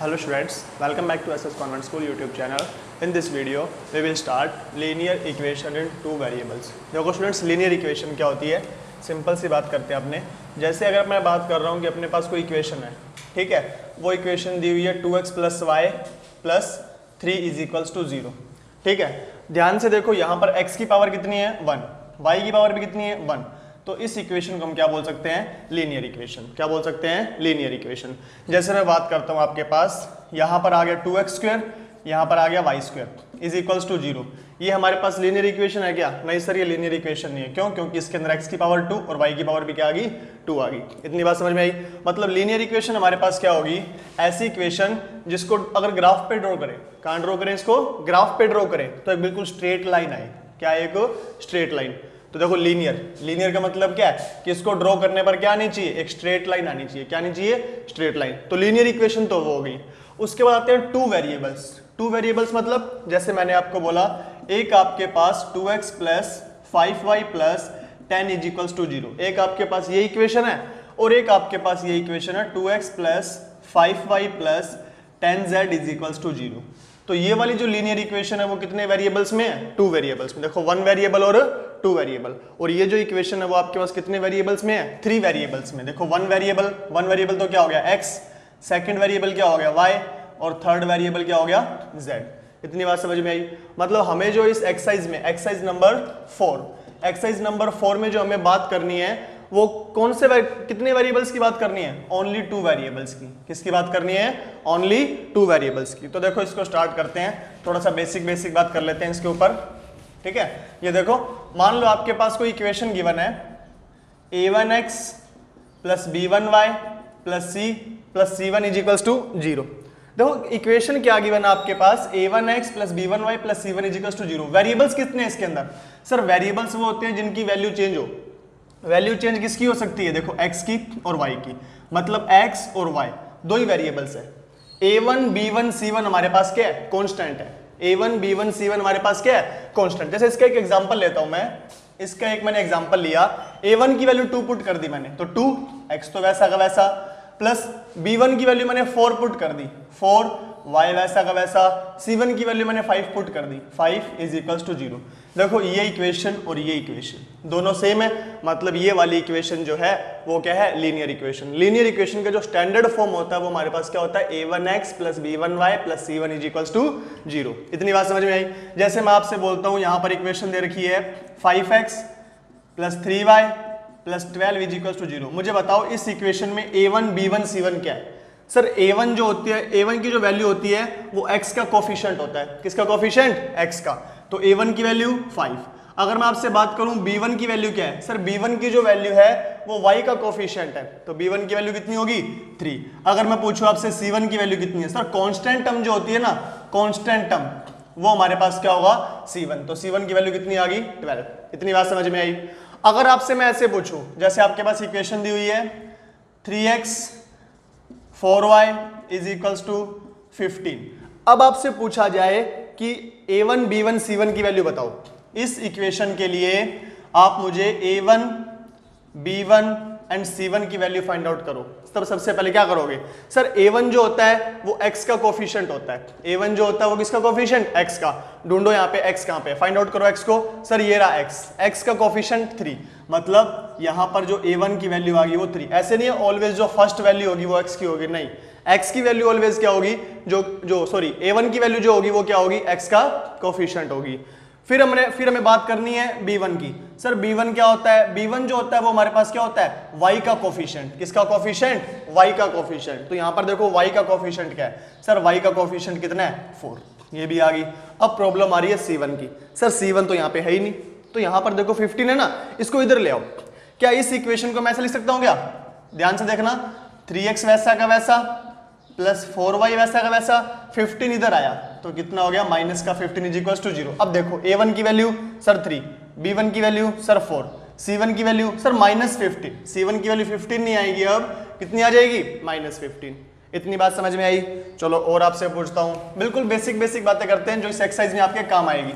Hello students, welcome back to SS Convent School YouTube channel. In this video, we will start linear equation in two variables. देखो students, linear equation क्या होती है? Simple सी बात करते हैं अपने। जैसे अगर मैं बात कर रहा हूँ कि अपने पास कोई इक्वेशन है, ठीक है, वो इक्वेशन दी हुई है 2x + y + 3 = 0, ठीक है। ध्यान से देखो, यहाँ पर x की पावर कितनी है 1, y की पावर भी कितनी है 1, तो इस इक्वेशन को हम क्या बोल सकते हैं? Linear equation. क्या बोल सकते हैं? Linear equation. जैसे मैं बात करता हूँ, आपके पास यहाँ पर आ गया 2x², यहाँ पर आ गया y² = 0। ये हमारे पास लीनियर इक्वेशन है क्या? नहीं सर, ये लीनियर इक्वेशन नहीं है। क्यों? क्योंकि इसके अंदर x की पावर 2 और y की पावर भी क्या आ गई? 2 आ गई। इतनी बात समझ में आई? मतलब लीनियर इक्वेशन हमारे पास क्या होगी? ऐसी इक्वेशन जिसको अगर ग्राफ पे ड्रॉ करें, कहाँ ड्रॉ करें इसको? ग्राफ पे ड्रॉ करें तो एक बिल्कुल स्ट्रेट लाइन आए। क्या है? एक स्ट्रेट लाइन। तो देखो लीनियर का मतलब क्या है कि इसको ड्रॉ करने पर क्या आनी चाहिए? एक स्ट्रेट लाइन आनी चाहिए। क्या आनी चाहिए? Straight line. तो लीनियर इक्वेशन तो वो हो गई। उसके बाद आते हैं टू वेरिएबल्स। टू वेरिएबल्स मतलब जैसे मैंने आपको बोला, एक आपके पास 2x + 5y + 10 = 0। एक आपके पास ये इक्वेशन है और एक आपके पास ये इक्वेशन है 2x + 5y + 10z = 0। तो ये वाली जो लीनियर इक्वेशन है वो कितने वेरिएबल्स में है? टू वेरिएबल्स में। देखो, 1 वेरिएबल और 2 वेरिएबल। और ये जो इक्वेशन है वो आपके पास कितने वेरिएबल्स में है? 3 वेरिएबल्स में। देखो, 1 वेरिएबल तो क्या हो गया? x, सेकंड वेरिएबल क्या हो गया? y, और थर्ड वेरिएबल क्या हो गया? z। इतनी बात समझ में आई? मतलब हमें जो इस एक्सरसाइज नंबर 4 में जो हमें बात करनी है वो कौन से कितने वेरिएबल्स की बात करनी है? ओनली 2 वेरिएबल्स की। किसकी बात करनी है? ओनली 2 वेरिएबल्स की। तो देखो, इसको स्टार्ट करते हैं। थोड़ा सा बेसिक बात कर लेते हैं इसके ऊपर, ठीक है। ये देखो, मान लो आपके पास कोई इक्वेशन गिवन है a1x + b1y + c + c1 = 0। देखो, इक्वेशन क्या गिवन है आपके पास? a1x + b1y + c1 = 0। वेरिएबल्स कितने हैं इसके अंदर? सर, वेरिएबल्स वो होते हैं जिनकी वैल्यू चेंज हो। वैल्यू चेंज किसकी हो सकती है? देखो, x की और y की। मतलब x और y दो ही वेरिएबल्स है। a1 b1 c1 हमारे पास क्या है? कांस्टेंट है। a1 b1 c1 हमारे पास क्या है? कांस्टेंट। जैसे इसका एक एग्जांपल लेता हूं मैं। इसका एक मैंने एग्जांपल लिया, a1 की वैल्यू 2 पुट कर दी मैंने, तो 2, x तो वैसा का वैसा, प्लस b1 की वैल्यू मैंने 4 पुट कर दी, 4, y वैसा का वैसा, c1 की वैल्यू मैंने 5 पुट कर दी, 5 = 0। देखो, ये इक्वेशन और ये इक्वेशन दोनों सेम है। मतलब ये वाली इक्वेशन जो है वो क्या है? Linear equation. लीनियर इक्वेशन का जो स्टैंडर्ड फॉर्म होता है वो हमारे पास क्या होता है? a1x + b1y + c1 = 0। इतनी बात समझ में आई? जैसे मैं आपसे बोलता हूँ, यहाँ पर इक्वेशन दे रखी है 5x + 3y + 12 = 0। मुझे बताओ, इस इक्वेशन में a1 b1 c1 क्या है? सर, a1 जो होती है, a1 की जो वैल्यू होती है वो x का कोफिशिएंट होता है। किसका कोफिशिएंट? x का। तो a1 की वैल्यू 5। अगर मैं आपसे बात करूं b1 की वैल्यू क्या है? सर, b1 की जो वैल्यू है वो y का कोफिशिएंट है, तो b1 की वैल्यू कितनी होगी? 3। अगर मैं पूछूं आपसे c1 की वैल्यू कितनी है? सर, कांस्टेंट टर्म जो होती है ना, कांस्टेंट टर्म, वो हमारे पास क्या होगा? c1। तो c1 की वैल्यू कितनी आ गई? 12। इतनी बात समझ में आई? अगर आपसे मैं ऐसे पूछूं, जैसे आपके पास इक्वेशन दी हुई है 3x 4y = 15। अब आपसे पूछा जाए कि a1 b1 c1 की वैल्यू बताओ। इस इक्वेशन के लिए आप मुझे a1 b1 एंड c1 की वैल्यू फाइंड आउट करो। तब सबसे पहले क्या करोगे? सर, a1 जो होता है वो x का कोफिशिएंट होता है। a1 जो होता है वो किसका कोफिशिएंट? x का। ढूंढो यहाँ पे x कहाँ पे? फाइंड आउट करो x को। सर, ये रहा x का कोफिशिएंट 3। मतलब यहाँ पर जो a1 की वैल्यू आ गई वो 3। ऐसे नहीं है ऑलवेज जो फर्स्ट वैल्यू होगी वो x की होगी, नहीं। x की वैल्यू ऑलवेज क्या होगी? a1 की वैल्यू जो होगी वो क्या होगी? x का कोफिशिएंट होगी। फिर हमें बात करनी है b1 की। सर, b1 क्या होता है? b1 जो होता है वो हमारे पास क्या होता है? y का कोफिशिएंट। किसका कोफिशिएंट? y का कोफिशिएंट। तो यहाँ पर देखो, y का कोफिशिएंट क्या है? सर, y का कोफिशिएंट कितना है? 4। ये भी आ गई। अब प्रॉब्लम आ रही है c1 की। सर, c1 तो यहाँ पे है ही नहीं, तो यहाँ पर देखो 15 है ना, इसको इधर ले आओ। क्या इस इक्वेशन को मैं ऐसे लिख सकता हूँ क्या? ध्यान से देखना, 3x वैसा का वैसा + 4y वैसा का वैसा, 15 इधर आया तो कितना हो गया? -15 = 0। अब देखो, a1 की वैल्यू सर 3, b1 की वैल्यू सर 4, c1 की वैल्यू सर -15। c1 की वैल्यू 15 नहीं आएगी, अब कितनी आ जाएगी? -15। इतनी बात समझ में आई? चलो और आपसे पूछता हूँ, बिल्कुल बेसिक बातें करते हैं जो इस एक्सरसाइज में आपके काम आएगी।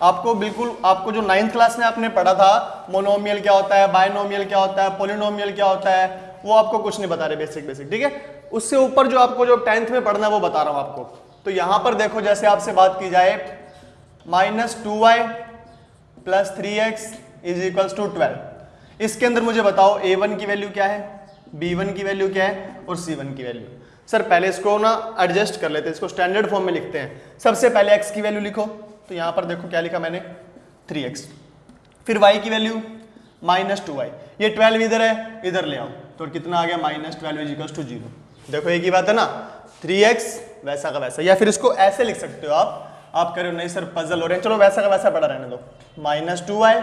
आपको जो 9th क्लास में आपने पढ़ा था, मोनोमियल क्या होता है, बायनोमियल क्या होता है, पॉलिनोमियल क्या होता है, वो आपको कुछ नहीं बता रहे, बेसिक, ठीक है। उससे ऊपर जो आपको जो 10th में पढ़ना है वो बता रहा हूं आपको। तो यहां पर देखो, जैसे आपसे बात की जाए -2y plus 3x is equals to 12, इसके अंदर मुझे बताओ a1 की वैल्यू क्या है, b1 की वैल्यू क्या है और c1 की वैल्यू। सर पहले इसको ना एडजस्ट कर लेते हैं, इसको स्टैंडर्ड फॉर्म में लिखते हैं। सबसे पहले x की वैल्यू लिखो, तो यहां पर देखो क्या लिखा मैंने 3x, फिर y की वैल्यू -2y, ये 12 इधर है, इधर ले आओ तो कितना आ गया -12 इज इक्वल्स टू 0। देखो एक ही बात है ना, 3x वैसा का वैसा, या फिर इसको ऐसे लिख सकते हो आप कह रहे हो नहीं सर पजल हो रहे हैं, चलो वैसा का वैसा पड़ा रहने दो, -2y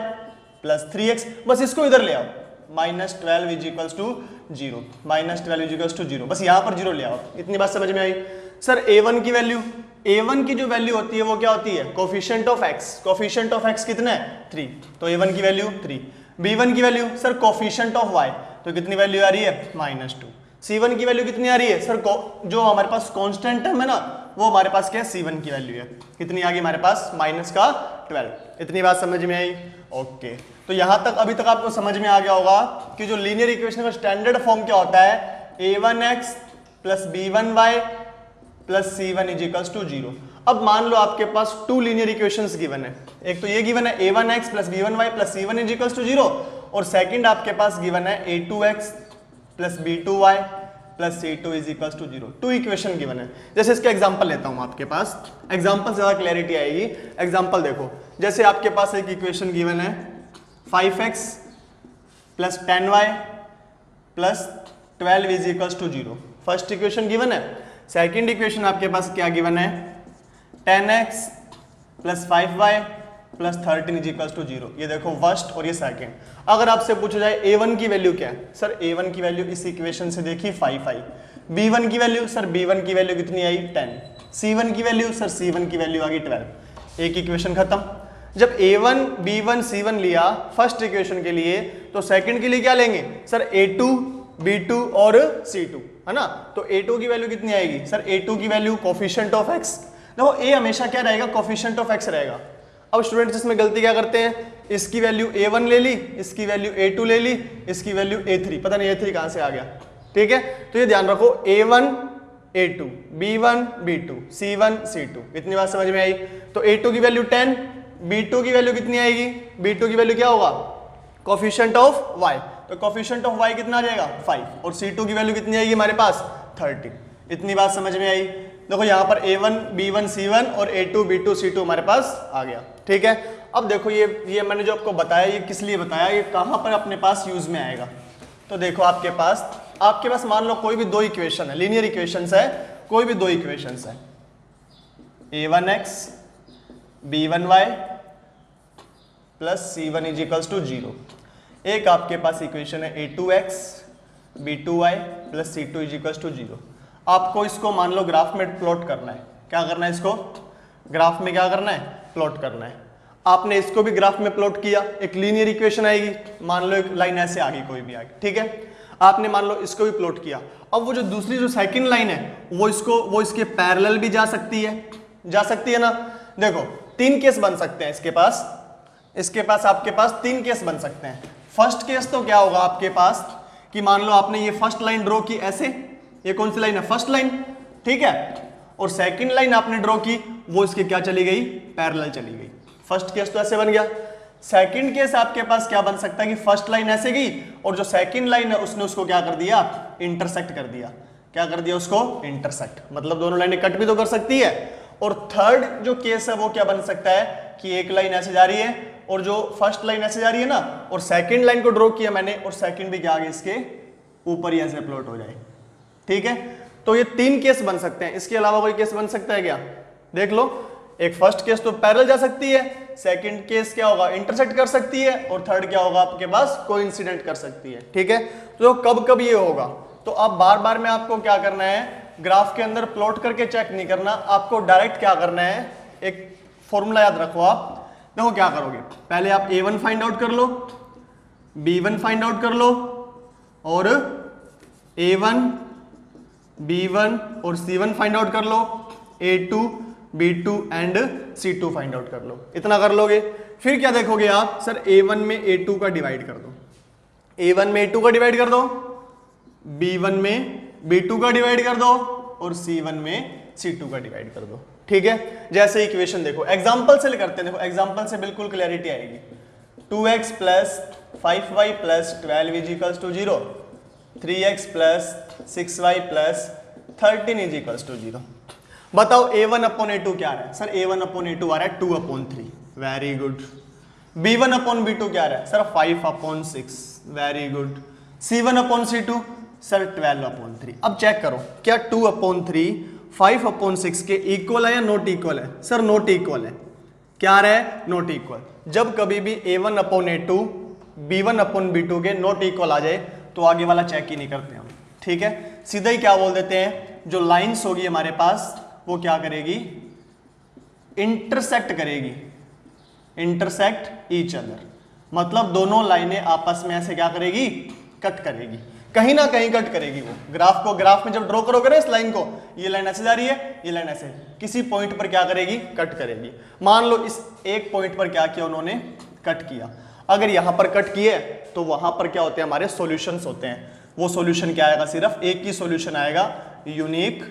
प्लस 3x, बस इसको इधर ले आओ, -12 is equals to 0, -12 is equals to 0, बस यहाँ पर 0 ले आओ। इतनी बात समझ में आई। सर a1 की वैल्यू, a1 की जो वैल्यू होती है वो क्या होती है, coefficient of x, coefficient of x कितना है 3, तो a1 की वैल्यू 3। b1 की value sir coefficient of y, तो कितनी वैल्यू आ रही है -2। c1 की वैल्यू कितनी आ रही है सर, जो हमारे पास कांस्टेंट टर्म है ना वो हमारे पास क्या है, c1 की वैल्यू है, कितनी आ गई हमारे पास -12। इतनी बात समझ में आई। ओके, तो यहां तक अभी तक आपको समझ में आ गया होगा कि जो लीनियर इक्वेशन का स्टैंडर्ड फॉर्म क्या होता है, a1x plus b1y plus c1 is equals to 0। अब मान लो आपके पास 2 लीनियर इक्वेशंस गिवन है, एक तो ये गिवन है a1x plus b1y plus c1 is equals to 0, और सेकंड आपके पास गिवन है a2x plus b2y plus c2 is equals to 0। 2 equation given है। जैसे इसका एग्जांपल लेता हूं आपके पास, एग्जांपल से ज्यादा क्लैरिटी आएगी। एग्जांपल देखो, जैसे आपके पास एक इक्वेशन गिवन है 5x plus 10y plus 12 is equals to 0, first equation given है। सेकंड इक्वेशन आपके पास क्या गिवन है, 10x plus 5y plus 13 is equals to 0। ये देखो फर्स्ट और ये सेकंड। अगर आपसे पूछा जाए a1 की वैल्यू क्या है, सर a1 की वैल्यू इस इक्वेशन से देखी 5 आई। b1 की वैल्यू, सर b1 की वैल्यू कितनी आई 10। c1 की वैल्यू, सर c1 की वैल्यू आ गई 12। एक इक्वेशन खत्म। जब a1 b1 c1 लिया फर्स्ट इक्वेशन के लिए, तो सेकंड के लिए क्या लेंगे सर, a2 b2 और c2, है ना। तो a2 की वैल्यू कितनी आएगी सर, a2 की वैल्यू कोफिशिएंट ऑफ x, देखो a हमेशा क्या रहेगा, कोफिशिएंट ऑफ x रहेगा। अब स्टूडेंट्स इसमें गलती क्या करते हैं, इसकी वैल्यू a1 ले ली, इसकी वैल्यू a2 ले ली, इसकी वैल्यू a3, पता नहीं a3 कहां से आ गया। ठीक है, तो ये ध्यान रखो a1 a2 b1 b2 c1 c2, इतनी बात समझ में आई। तो a2 की वैल्यू 10, b2 की वैल्यू कितनी आएगी, b2 की वैल्यू क्या होगा, कोफिशिएंट ऑफ y, तो कोफिशिएंट ऑफ y कितना आ जाएगा 5, और c2 की वैल्यू कितनी आएगी हमारे पास 30। इतनी बात समझ में आई। देखो यहाँ पर a1 b1 c1 और a2 b2 c2 हमारे पास आ गया। ठीक है, अब देखो ये मैंने जो आपको बताया, ये किस लिए बताया, ये कहाँ पर अपने पास यूज में आएगा। तो देखो आपके पास मान लो कोई भी 2 इक्वेशन है, लीनियर इक्वेशंस है, कोई भी 2 इक्वेशंस है, a1x b1y plus c1 is equals to 0। एक आपके पास इक्वेशन है a2x b2y plus c2 is equals to 0। आपको इसको मान लो ग्राफ में प्लॉट करना है। क्या करना है, इसको ग्राफ में क्या करना है, प्लॉट करना है। आपने इसको भी ग्राफ में प्लॉट किया, एक लीनियर इक्वेशन आएगी, मान लो एक लाइन ऐसे आ गई, कोई भी आ गई। ठीक है, आपने मान लो इसको भी प्लॉट किया। अब वो जो दूसरी जो सेकंड लाइन है वो इसके पैरेलल भी जा सकती है ना। देखो 3 केस बन सकते हैं इसके पास आपके पास 3 केस बन सकते हैं। फर्स्ट केस तो क्या होगा आपके पास कि मान लो आपने ये फर्स्ट लाइन ड्रॉ की ऐसे, ये कौन सी लाइन है, फर्स्ट लाइन, ठीक है, और सेकंड लाइन आपने ड्रॉ की वो इसके क्या चली गई, पैरेलल चली गई। फर्स्ट केस तो ऐसे बन गया। सेकंड केस आपके पास क्या बन सकता है कि फर्स्ट लाइन ऐसे गई और जो सेकंड लाइन है उसने उसको क्या कर दिया, इंटरसेक्ट कर दिया। क्या कर दिया उसको, इंटरसेक्ट, मतलब दोनों लाइनें कट भी तो कर सकती है। और थर्ड जो केस है वो क्या बन सकता है कि एक लाइन ऐसे जा रही है और जो फर्स्ट लाइन ऐसे जा रही है ना, और सेकंड लाइन को ड्रॉ किया मैंने और सेकंड भी क्या आगे इसके ऊपर ही ऐसे प्लॉट हो जाए। ठीक है, तो ये 3 केस बन सकते हैं। इसके अलावा कोई केस बन सकता है क्या, देख लो। एक फर्स्ट केस तो पैरेलल जा सकती है, सेकंड केस क्या होगा, इंटरसेक्ट कर सकती है, और थर्ड क्या होगा आपके पास, कोइंसिडेंट कर सकती है। ठीक है, तो कब कब ये होगा, तो अब बार बार में आपको क्या करना है, ग्राफ के अंदर प्लॉट करके चेक नहीं करना, आपको डायरेक्ट क्या करना है, एक फॉर्मूला याद रखो आप। देखो क्या करोगे, पहले आप a1 फाइंड आउट कर लो, b1 फाइंड आउट कर लो, और a1 b1 और c1 फाइंड आउट कर लो, a2 b2 and c2 find out कर लो। इतना कर लोगे, फिर क्या देखोगे आप, सर a1 में a2 का डिवाइड कर दो, a1 में a2 का डिवाइड कर दो, b1 में B2 का डिवाइड कर दो और C1 में C2 का डिवाइड कर दो। ठीक है, जैसे इक्वेशन देखो, एग्जांपल से करते हैं, देखो एग्जांपल से बिल्कुल क्लैरिटी आएगी। 2x plus 5y plus 12 is equals to 0, 3x plus 6y plus 13 is equals to 0। बताओ a1 अपॉन a2 क्या आ रहा है? सर a1 अपॉन a2 आ रहा है 2 upon 3, very good. b1 upon b2 क्या आ रहा है? Sir 5 upon 6, very good. c1 upon c2 sir 12 upon 3। अब चेक करो, क्या 2 अपॉन 3 5 अपॉन 6 के इक्वल है या नॉट इक्वल है? सर नॉट इक्वल है। क्या आ रहा है? Not equal. जब कभी भी a1 upon a2 b1 upon b2 के नॉट इक्वल आ जाए तो आगे वाला चेक ही नहीं करते हम। ठीक है, सीधा ही क्या बोल देते हैं, जो लाइंस होगी हमारे पास वो क्या करेगी? इंटरसेक्ट करेगी, इंटरसेक्ट ईच अदर। मतलब दोनों लाइनें आपस में ऐसे क्या करेगी? कट करेगी, कहीं ना कहीं कट करेगी। वो ग्राफ में जब ड्रॉ करोगे ना इस लाइन को, ये लाइन ऐसे जा रही है, ये लाइन ऐसे, किसी पॉइंट पर क्या करेगी? कट करेगी। मान लो इस एक पॉइंट पर क्या किया उन्होंने? कट किया। अगर यहां पर कट किए तो वहां पर क्या होते हैं? हमारे सॉल्यूशंस होते हैं। वो सॉल्यूशन क्या आएगा? सिर्फ एक ही सॉल्यूशन आएगा, यूनिक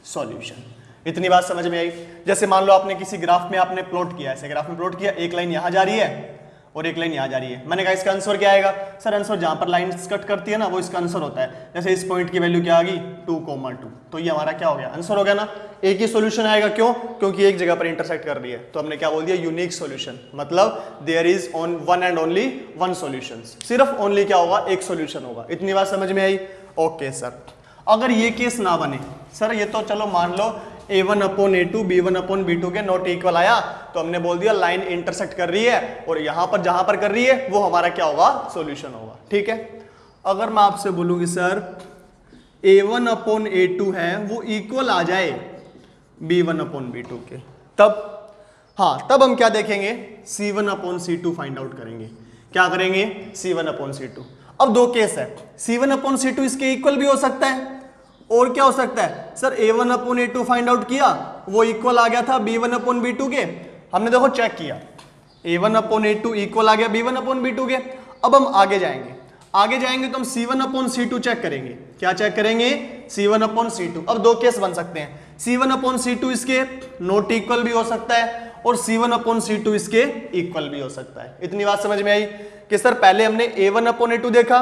सॉल्यूशन। इतनी बात समझ में आई? जैसे मान लो आपने किसी ग्राफ में आपने प्लॉट किया, ऐसे ग्राफ में प्लॉट किया, एक लाइन यहां जा रही है और एक लाइन यहां जा रही है। मैंने कहा इसका आंसर क्या आएगा? सर आंसर जहां पर लाइन कट करती है ना वो इसका आंसर होता है। जैसे इस पॉइंट की वैल्यू क्या आ गई? 2,2, तो ये हमारा क्या हो गया? आंसर हो गया ना। एक ही सॉल्यूशन आएगा, क्यों? क्योंकि एक जगह पर इंटरसेक्ट कर रही है। तो हमने क्या बोल दिया? Unique solution. मतलब there is on one and only one solution. सिर्फ ओनली क्या होगा? एक सॉल्यूशन होगा। इतनी बात समझ में आई? ओके सर, अगर ये केस ना बने, सर ये तो चलो मान लो a1 upon a2 b1 upon b2 के नॉट इक्वल आया, तो हमने बोल दिया लाइन इंटरसेक्ट कर रही है और यहां पर जहां पर कर रही है वो हमारा क्या होगा? सॉल्यूशन होगा। ठीक है, अगर मैं आपसे बोलूंगी सर a1 अपॉन a2 है वो इक्वल आ जाए b1 अपॉन b2 के, तब हाँ, तब हम क्या देखेंगे? c1 upon c2 find out करेंगे। क्या करेंगे? c1 upon c2। अब दो केस है, c1 अपॉन c2 इसके इक्वल भी हो सकता है और क्या हो सकता है? Sir a1 upon a2 find out किया, वो इक्वल आ गया था b1 अपॉन b2 के। हमने देखो चेक किया, a1 अपॉन a2 इक्वल आ गया b1 अपॉन b2 के। अब हम आगे जाएंगे तो हम c1 अपॉन c2 चेक करेंगे। क्या चेक करेंगे? c1 upon c2। अब दो केस बन सकते हैं, c1 अपॉन c2 इसके नॉट इक्वल भी हो सकता है और c1 अपॉन c2 इसके इक्वल भी हो सकता है। इतनी बात समझ में आई कि सर पहले हमने a1 अपॉन a2 देखा,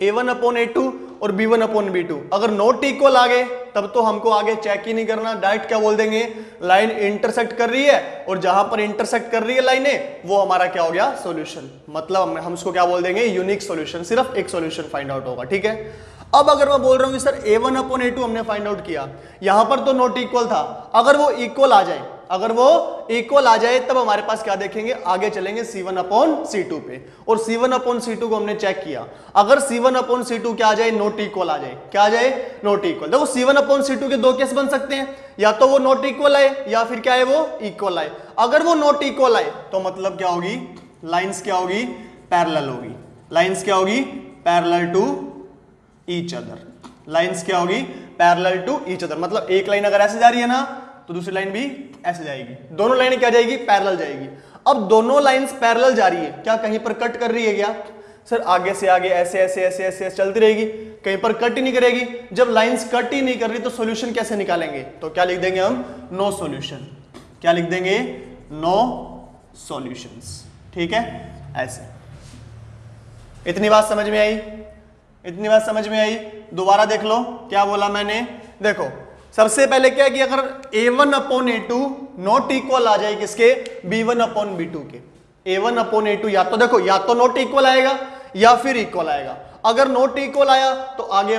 a1 अपॉन a2 और b1 अपॉन b2, अगर नॉट इक्वल आ गए तब तो हमको आगे चेक ही नहीं करना, डायरेक्ट क्या बोल देंगे? लाइन इंटरसेक्ट कर रही है और जहां पर इंटरसेक्ट कर रही है लाइनें वो हमारा क्या हो गया? सॉल्यूशन। मतलब हम उसको क्या बोल देंगे? Unique solution. सिर्फ एक सॉल्यूशन फाइंड आउट होगा। ठीक है, अब अगर मैं बोल रहा हूं कि सर a1 अपॉन a2 हमने फाइंड आउट किया, यहां पर तो नॉट इक्वल था, अगर वो इक्वल आ जाए, तब हमारे पास क्या देखेंगे? आगे चलेंगे c1 अपॉन c2 पे, और c1 अपॉन c2 को हमने चेक किया। अगर c1 अपॉन c2 क्या आ जाए? नॉट इक्वल आ जाए। क्या आ जाए? Not equal. देखो c1 अपॉन c2 के दो केस बन सकते हैं, या तो वो नॉट इक्वल आए या फिर क्या है? वो इक्वल आए। अगर वो नॉट इक्वल आए तो मतलब क्या होगी? लाइन्स क्या होगी? पैरेलल होगी। लाइन्स क्या होगी? Parallel to each other. Lines क्या होगी? Parallel to each other. मतलब एक लाइन अगर ऐसे जा रही है ना तो दूसरी लाइन भी ऐसे जाएगी, दोनों लाइनें क्या जाएगी? पैरेलल जाएगी। अब दोनों लाइंस पैरेलल जा रही है, क्या कहीं पर कट कर रही है क्या? सर आगे से आगे ऐसे ऐसे ऐसे ऐसे चलती रहेगी, कहीं पर कट ही नहीं करेगी। जब लाइंस कट ही नहीं कर रही तो सॉल्यूशन कैसे निकालेंगे? तो क्या लिख देंगे हम? No solution. क्या लिख देंगे? No solutions. ठीक है, ऐसे। इतनी बात समझ में आई? इतनी बात समझ में आई? दोबारा देख लो क्या बोला मैंने। देखो सबसे पहले क्या है कि अगर a1 upon a2 not equal आ जाए किसके? b1 अपॉन b2 के। a1 अपॉन a2 या तो देखो या तो नॉट इक्वल आएगा या फिर इक्वल आएगा। अगर नॉट इक्वल आया तो आगे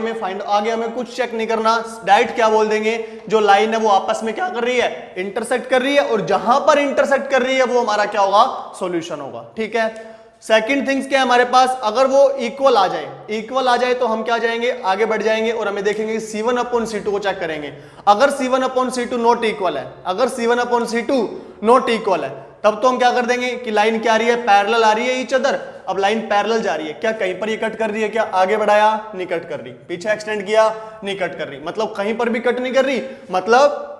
हमें कुछ चेक नहीं करना, डायरेक्ट क्या बोल देंगे? जो लाइन है वो आपस में क्या कर रही है? इंटरसेक्ट कर रही है, और जहां पर इंटरसेक्ट कर रही है वो हमारा क्या होगा? सॉल्यूशन होगा। ठीक है, सेकंड थिंग्स क्या है हमारे पास? अगर वो इक्वल आ जाए तो हम क्या जाएंगे? आगे बढ़ जाएंगे और हमें देखेंगे c1 अपॉन c2 को चेक करेंगे। अगर c1 upon c2 not equal है, अगर c1 upon c2 not equal है, तब तो हम क्या कर देंगे कि लाइन क्या आ रही है? पैरेलल आ रही है ईच अदर। अब लाइन पैरेलल जा रही है, क्या कहीं पर ये कट कर रही है? क्या आगे बढ़ाया? नहीं कट कर रही। पीछे एक्सटेंड किया? नहीं कट कर रही। मतलब कहीं पर भी कट नहीं कर रही, मतलब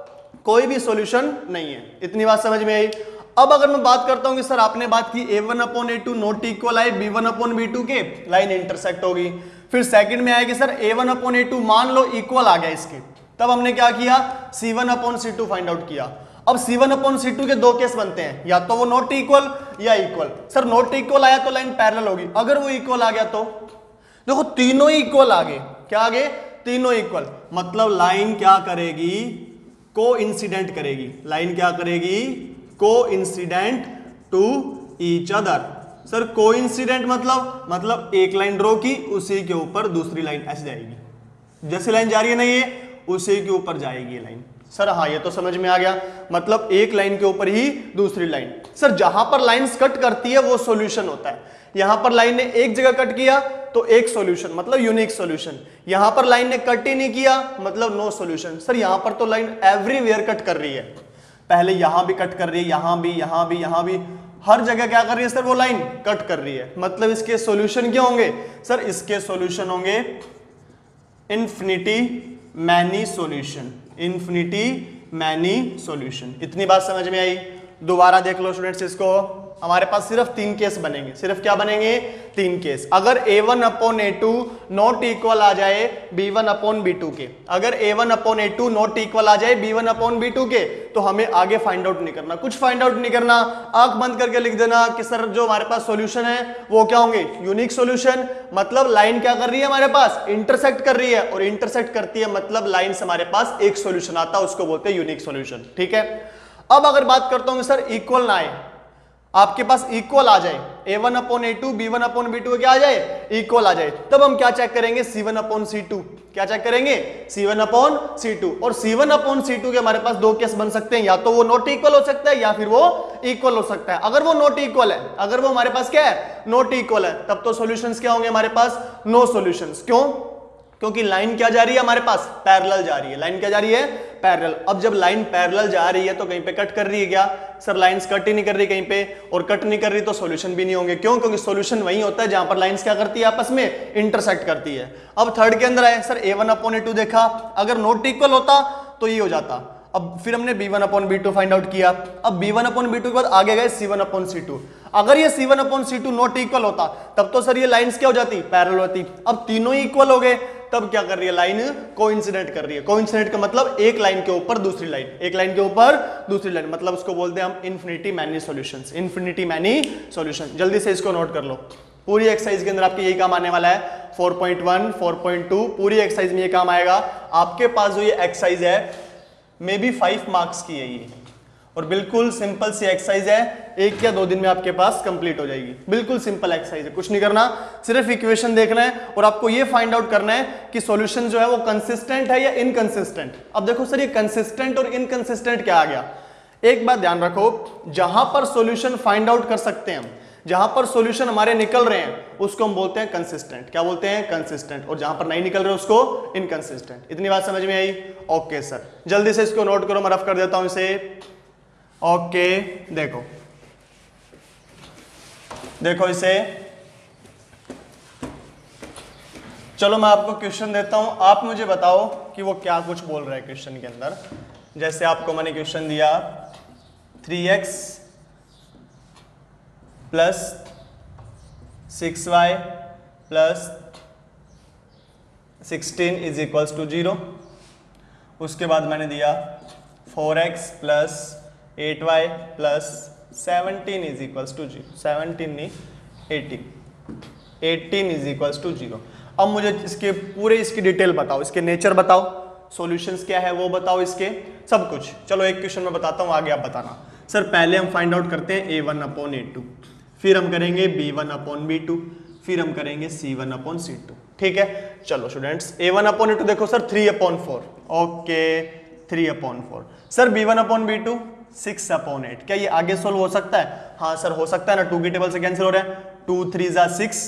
कोई भी सॉल्यूशन नहीं है। इतनी बात समझ में आई? अब अगर मैं बात करता हूं कि सर आपने बात की a1 upon a2 not equal आए b1 अपॉन b2 के, लाइन इंटरसेक्ट होगी, फिर सेकंड में आया कि सर a1 अपॉन a2 मान लो इक्वल आ गया इसके, तब हमने क्या किया, c1 upon c2 find out किया। अब c1 अपॉन c2 के दो केस बनते हैं, या तो वो नॉट इक्वल या इक्वल। सर नॉट इक्वल आया तो लाइन पैरेलल होगी, अगर वो इक्वल आ गया तो देखो तीनों ही इक्वल आ गए, क्या आ गए, तीनों इक्वल, मतलब लाइन क्या करेगी, को इंसिडेंट करेगी। लाइन क्या करेगी, coincident to each other. Sir coincident मतलब एक लाइन ड्रॉ की, उसी के ऊपर दूसरी लाइन ऐसे जाएगी, जैसे लाइन जा रही है ना ये, उसी के ऊपर जाएगी ये लाइन। सर हाँ ये तो समझ में आ गया, मतलब एक लाइन के ऊपर ही दूसरी लाइन। सर जहां पर लाइंस कट करती है वो सॉल्यूशन होता है, यहां पर लाइन ने एक जगह कट किया तो एक सॉल्यूशन, मतलब यूनिक सॉल्यूशन। यहां पर लाइन ने कट ही नहीं किया, मतलब नो सॉल्यूशन। सर यहां पर तो लाइन एवरीवेयर कट कर रही है, पहले यहां भी कट कर रही है, यहां भी, यहां भी, यहां भी, हर जगह क्या कर रही है सर, वो लाइन कट कर रही है। मतलब इसके सॉल्यूशन क्या होंगे सर, इसके सॉल्यूशन होंगे infinity many solution, infinity many solution. इतनी बात समझ में आई। दोबारा देख लो स्टूडेंट्स इसको, हमारे पास सिर्फ 3 केस बनेंगे, सिर्फ क्या बनेंगे, 3 केस। अगर a1 upon a2 not equal आ जाए b1 अपॉन b2 के, अगर a1 upon a2 not equal आ जाए b1 अपॉन b2 के, तो हमें आगे फाइंड आउट नहीं करना, कुछ फाइंड आउट नहीं करना, आंख बंद करके लिख देना कि सर जो हमारे पास सॉल्यूशन है वो क्या होंगे, यूनिक सॉल्यूशन। मतलब लाइन क्या कर रही है हमारे पास, इंटरसेक्ट कर रही है, और इंटरसेक्ट करती है मतलब लाइन से हमारे पास एक सॉल्यूशन आता है, उसको बोलते हैं यूनिक सॉल्यूशन। ठीक है, अब अगर बात करता हूं सर इक्वल ना आए, आपके पास इक्वल आ जाए, a1 upon a2 b1 upon b2 क्या आ जाए, इक्वल आ जाए, तब हम क्या चेक करेंगे, c1 अपॉन c2। क्या चेक करेंगे, c1 अपॉन c2। और c1 अपॉन c2 के हमारे पास 2 केस बन सकते हैं, या तो वो नॉट इक्वल हो सकता है या फिर वो इक्वल हो सकता है। अगर वो नॉट इक्वल है, अगर वो हमारे पास क्या है, नॉट इक्वल है, तब तो सॉल्यूशंस क्या होंगे हमारे पास, नो सॉल्यूशंस। क्यों, क्योंकि लाइन क्या जा रही है हमारे पास, पैरेलल जा रही है, लाइन क्या जा रही है, पैरेलल। अब जब लाइन पैरेलल जा रही है तो कहीं पे कट कर रही है क्या, सर लाइंस कट ही नहीं कर रही कहीं पे, और कट नहीं कर रही तो सॉल्यूशन भी नहीं होंगे। क्यों, क्योंकि सॉल्यूशन वही होता है जहां पर लाइंस क्या करती है, आपस में इंटरसेक्ट करती है। अब थर्ड के अंदर आए, सर a1 अपॉन a2 देखा, अगर नॉट इक्वल होता तो ये हो जाता। अब फिर हमने b1 upon b2 find out किया। अब b1 अपॉन b2 के बाद आगे गए c1 अपॉन c2। अगर ये c1 upon c2 not equal होता तब तो सर ये लाइंस क्या हो जाती, पैरेलल होती। अब तीनों ही इक्वल हो गए, तब क्या कर रही है, लाइन कोइंसिडेंट कर रही है। कोइंसिडेंट का मतलब एक लाइन के ऊपर दूसरी लाइन, एक लाइन के ऊपर दूसरी लाइन, मतलब उसको बोलते हैं हम infinity many solutions, infinity many solution. जल्दी से इसको नोट कर लो, पूरी एक्सरसाइज के अंदर आपके यही काम आने वाला है। 4.1 4.2 पूरी एक्सरसाइज में ये काम आएगा। आपके पास जो ये एक्सरसाइज है मे बी 5 मार्क्स की है ये, और बिल्कुल सिंपल सी एक्सरसाइज है, 1 या 2 दिन में आपके पास कंप्लीट हो जाएगी। बिल्कुल सिंपल एक्सरसाइज है, कुछ नहीं करना, सिर्फ इक्वेशन देखना है और आपको ये फाइंड आउट करना है कि सॉल्यूशन जो है वो कंसिस्टेंट है या इनकंसिस्टेंट। अब देखो सर ये कंसिस्टेंट और इनकंसिस्टेंट क्या आ गया, एक बात ध्यान रखो, जहां पर सॉल्यूशन फाइंड आउट कर सकते हैं हम, जहां पर सॉल्यूशन हमारे निकल रहे हैं उसको हम बोलते हैं कंसिस्टेंट। क्या बोलते हैं, कंसिस्टेंट। और जहां पर नहीं निकल रहे उसको इनकंसिस्टेंट। इतनी बात समझ में आई? ओके सर, जल्दी से इसको नोट करो, मैं रफ कर देता हूं इसे। ओके देखो, देखो इसे, चलो मैं आपको क्वेश्चन देता हूं, आप मुझे बताओ कि वो क्या कुछ बोल रहा है क्वेश्चन के अंदर। जैसे आपको मैंने क्वेश्चन दिया 3x plus 6y plus 16 is equals to 0। उसके बाद मैंने दिया 4x plus 8y plus 17 is equals to 0, 17 नहीं 18 इज इक्वल्स टू 0। अब मुझे इसके पूरे इसकी डिटेल बताओ, इसके नेचर बताओ, सॉल्यूशंस क्या है वो बताओ, इसके सब कुछ। चलो एक क्वेश्चन में बताता हूँ, आगे आप बताना। सर पहले हम फाइंड आउट करते हैं a1 अपॉन a2, फिर हम करेंगे b1 अपॉन b2, फिर हम करेंगे c1 अपॉन c2। ठीक है, चलो स्टूडेंट्स, a1 अपॉन a2 देखो sir 3 upon 4, okay 3 upon 4। Sir b1 upon b2 6 upon 8, क्या ये आगे सोल्व हो सकता है? हाँ सर हो सकता है ना, 2 की टेबल से कैंसिल हो रहा है, 2 3 जा 6,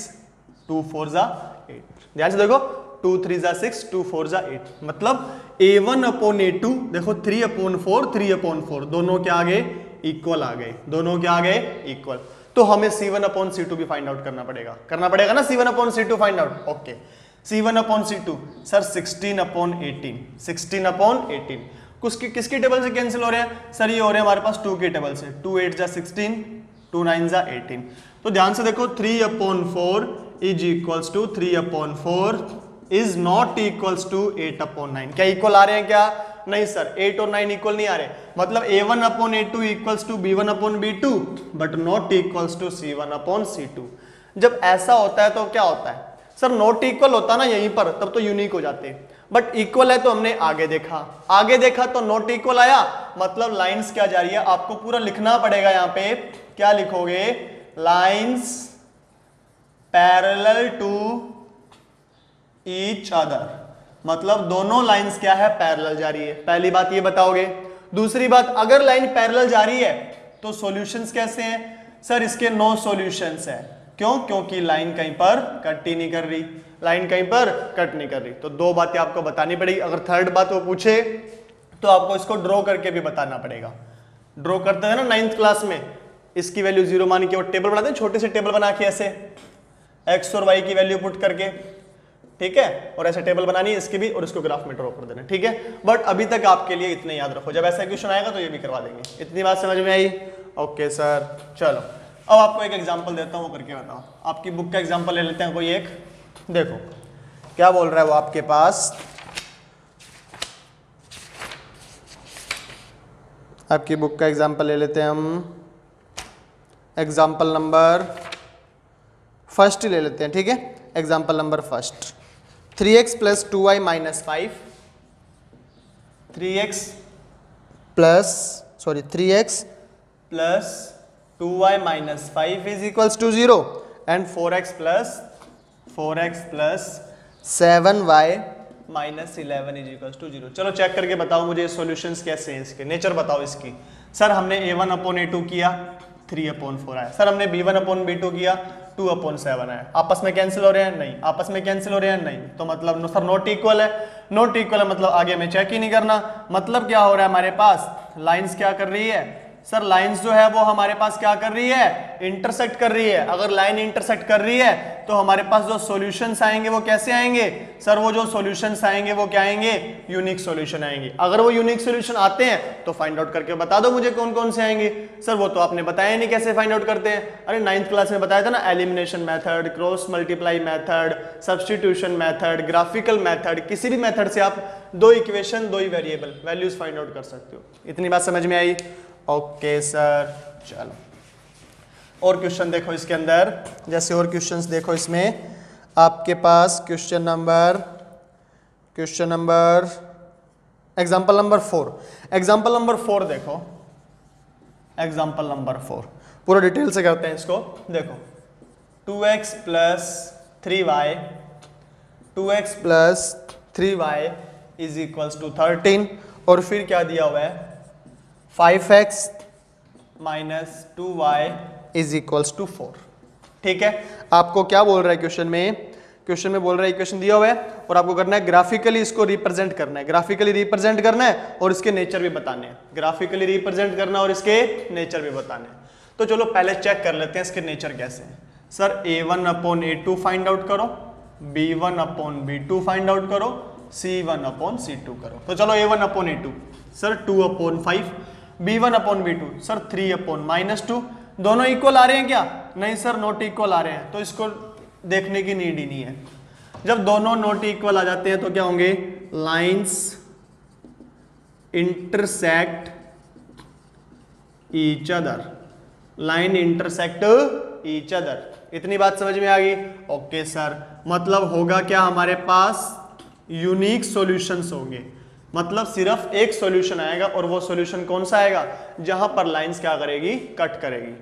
2 4 जा 8। ध्यान से देखो, 2 3 जा 6, 2 4 जा 8, मतलब a1 अपॉन a2 देखो 3 अपॉन 4, 3 अपॉन 4, दोनों क्या आ गए, इक्वल आ गए, दोनों क्या आ गए, इक्वल। तो हमें c1 अपॉन c2 भी फाइंड आउट करना पड़ेगा ना, c1 upon c2 find out. Okay, c1 upon c2 sir 16 upon 18, 16 upon 18 किसकी टेबल से कैंसिल हो रहे हैं सर? ये हो रहे हैं हमारे पास 2 की टेबल से, 2 8 जा 16, 2 9 जा 18। तो ध्यान से देखो 3 upon 4 is equals to 3/4 is not equals to 8/9। क्या इक्वल आ रहे हैं क्या? नहीं सर, 8 और 9 इक्वल नहीं आ रहे। मतलब A1/A2 equals to B1/B2 but not equals to C1/C2। जब ऐसा होता है तो क्या होता है सर? नॉट इक्वल होता ना यहीं पर, तब तो यूनिक हो जाते, बट इक्वल है तो हमने आगे देखा तो नॉट इक्वल आया, मतलब लाइंस क्या जा रही है, आपको पूरा लिखना पड़ेगा। यहां पे क्या लिखोगे? Lines parallel to each other, मतलब दोनों लाइंस क्या है? पैरेलल जा रही है। पहली बात ये बताओगे। दूसरी बात, अगर लाइन पैरेलल जा रही है तो सॉल्यूशंस कैसे हैं सर? इसके नो सॉल्यूशंस है। क्यों? क्योंकि लाइन कहीं पर कट ही नहीं कर रही, लाइन कहीं पर कट नहीं कर रही। तो दो बातें आपको बतानी पड़ेगी। अगर थर्ड बात वो पूछे तो आपको इसको ड्रॉ करके भी बताना पड़ेगा। ड्रॉ करते हैं ना 9th क्लास में, इसकी वैल्यू 0 मान के वो टेबल बनाते हैं, छोटे से टेबल बना के ऐसे x और y की वैल्यू पुट करके, ठीक है, और ऐसे टेबल बनानी है इसकी भी, और इसको ग्राफ में ड्रॉ कर देना, ठीक है। बट अभी तक आपके लिए इतने याद रखो, जब ऐसा क्वेश्चन आएगा तो ये भी करवा देंगे। इतनी बात समझ में आई? ओके सर, चलो अब आपको एक एग्जांपल देता हूँ, वो करके बताओ। आपकी बुक का एग्जांपल ले लेते हैं कोई एक। देखो क्या बोल रहा है वो आपके पास, आपकी बुक का एग्जांपल ले लेते हैं हम। एग्जांपल नंबर फर्स्ट ले लेते हैं, ठीक है। Example number first, 3x plus 2y minus 5, 3x plus 2y minus 5 is equals to 0 and 4x plus 7y minus 11 is equals to 0। चलो चेक करके बताओ मुझे सॉल्यूशंस कैसे हैं, इसके नेचर बताओ इसकी। सर हमने a1/a2 किया 3/4 आया, सर हमने b1/b2 किया 2/7 आया। आपस में कैंसिल हो रहे हैं? नहीं। आपस में कैंसिल हो रहे हैं? नहीं। तो मतलब सर नॉट इक्वल है। नॉट इक्वल है मतलब आगे हमें चेक ही नहीं करना। मतलब क्या हो रहा है हमारे पास? लाइंस क्या कर रही है सर? लाइंस जो है वो हमारे पास क्या कर रही है? इंटरसेक्ट कर रही है। अगर लाइन इंटरसेक्ट कर रही है तो हमारे पास जो सॉल्यूशंस आएंगे वो कैसे आएंगे सर? वो जो सॉल्यूशंस आएंगे वो क्या आएंगे? यूनिक सॉल्यूशन आएंगे। अगर वो यूनिक सॉल्यूशन आते हैं तो फाइंड आउट करके बता दो मुझे कौन कौन से आएंगे। सर वो तो आपने बताया नहीं कैसे फाइंड आउट करते हैं। अरे 9th क्लास में बताया था ना, elimination method, cross multiply method, substitution method, graphical method. किसी भी मेथड से आप दो इक्वेशन, दो ही वेरिएबल वैल्यूज फाइंड आउट कर सकते हो। इतनी बात समझ में आई? ओके सर, चलो और क्वेश्चन देखो इसके अंदर। जैसे और क्वेश्चंस देखो इसमें आपके पास question number example number 4। Example number 4 देखो, एग्जांपल नंबर 4 पूरा डिटेल से करते हैं इसको। देखो 2x plus 3y is equals to 13 और फिर क्या दिया हुआ है? 5x minus 2y is equals to 4। ठीक है, आपको क्या बोल रहा है क्वेश्चन में? क्वेश्चन में बोल रहा है इक्वेशन दिया हुआ है और आपको करना है ग्राफिकली इसको रिप्रेजेंट करना है। ग्राफिकली रिप्रेजेंट करना है और इसके नेचर भी बताने हैं। ग्राफिकली रिप्रेजेंट करना और इसके नेचर भी बताने हैं। तो चलो पहले चेक कर लेते हैं इसके नेचर कैसे हैं। सर a1/a2 फाइंड आउट करो, b1/b2 फाइंड आउट करो, c1/c2 करो। तो चलो a1/a2 सर 2/5, b1/b2 सर 3/-2। दोनों इक्वल आ रहे हैं क्या? नहीं सर, नॉट इक्वल आ रहे हैं, तो इसको देखने की नीड ही नहीं है। जब दोनों नॉट इक्वल आ जाते हैं तो क्या होंगे? Lines intersect each other, line intersect each other. इतनी बात समझ में आ गई? ओके सर, मतलब होगा क्या हमारे पास? यूनिक सॉल्यूशंस होंगे। मतलब सिर्फ एक सॉल्यूशन आएगा और वो सॉल्यूशन कौन सा आएगा? जहां पर लाइंस क्या करेगी? कट करेगी।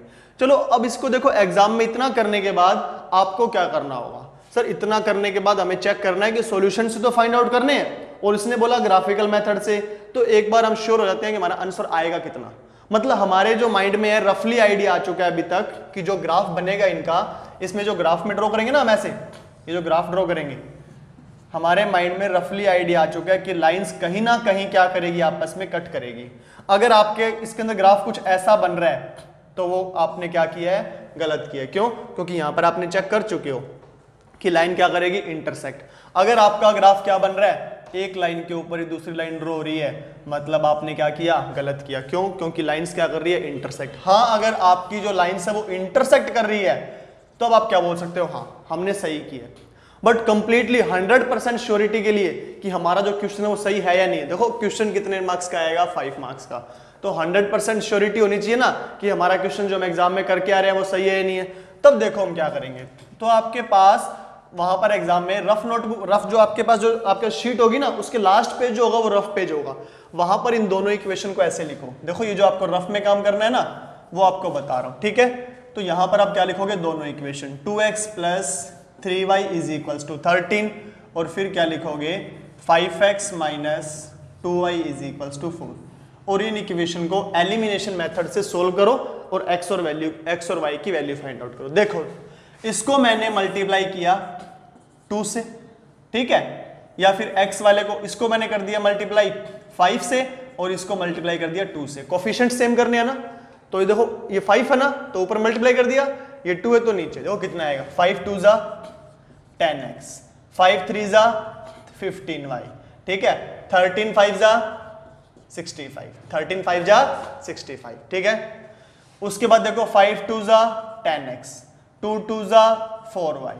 चलो अब इसको देखो, एग्जाम में इतना करने के बाद आपको क्या करना होगा? सर इतना करने के बाद हमें चेक करना है कि सॉल्यूशन से तो फाइंड आउट करने हैं और इसने बोला ग्राफिकल मेथड से, तो एक बार हम श्योर हो जाते हैं कि हमारा आंसर आएगा कितना। मतलब हमारे जो माइंड में है रफली आइडिया आ चुका है अभी तक कि जो ग्राफ बनेगा इनका, इसमें जो ग्राफ में ड्रॉ करेंगे ना हम ऐसे, ये जो ग्राफ ड्रॉ करेंगे, हमारे माइंड में रफली आइडिया आ चुका है कि लाइंस कहीं ना कहीं क्या करेगी? आपस में कट करेगी। अगर आपके इसके अंदर ग्राफ कुछ ऐसा बन रहा है तो वो आपने क्या किया है? गलत किया है। क्यों? क्योंकि यहां पर आपने चेक कर चुके हो कि लाइन क्या करेगी? इंटरसेक्ट। अगर आपका ग्राफ क्या बन रहा है? एक लाइन के ऊपर ही दूसरी लाइन ड्रॉ हो रही है, मतलब आपने क्या किया? गलत किया। क्यों? क्योंकि लाइंस क्या कर रही है? इंटरसेक्ट। हाँ, अगर आपकी जो लाइंस है वो इंटरसेक्ट कर रही है तो अब आप क्या बोल सकते हो, हाँ हमने सही किया। बट कंप्लीटली 100% श्योरिटी के लिए कि हमारा जो क्वेश्चन है वो सही है या नहीं है, देखो क्वेश्चन कितने मार्क्स का आएगा, 5 मार्क्स का, तो 100% श्योरिटी होनी चाहिए ना कि हमारा क्वेश्चन जो हम एग्जाम में करके आ रहे हैं वो सही है या नहीं है। तब देखो हम क्या करेंगे, तो आपके पास वहां पर एग्जाम में रफ नोटबुक, रफ जो आपके पास जो आपका शीट होगी ना, उसके लास्ट पेज जो होगा वो रफ पेज होगा, वहां पर इन दोनों इक्वेशन को ऐसे लिखो। देखो ये जो आपको रफ में काम करना है ना, वो आपको बता रहा हूं, ठीक है। तो यहां पर आप क्या लिखोगे, दोनों equation 2x plus 3y is equals to 13, और फिर क्या लिखोगे 5x minus 2y is equals to 4, और इन इक्वेशन को एलिमिनेशन मेथड से सोल्व करो और x और y की वैल्यू फाइंड आउट करो। देखो इसको मैंने मल्टीप्लाई किया 2 से, ठीक है, या फिर x वाले को इसको मैंने कर दिया मल्टीप्लाई 5 से और इसको मल्टीप्लाई कर दिया 2 से। कोफिशिएंट सेम करने हैं ना, तो ये देखो ये 5 है ना, तो ऊपर मल्टीप्लाई कर दिया, ये 2 है तो नीचे देखो कितना आएगा, 5 2 जा 10x, 5 3 जा 15y, ठीक है, 13 5 जा 65, 13 5 जा 65, ठीक है। उसके बाद देखो 5 2 जा 10x, 2 2 जा 4y,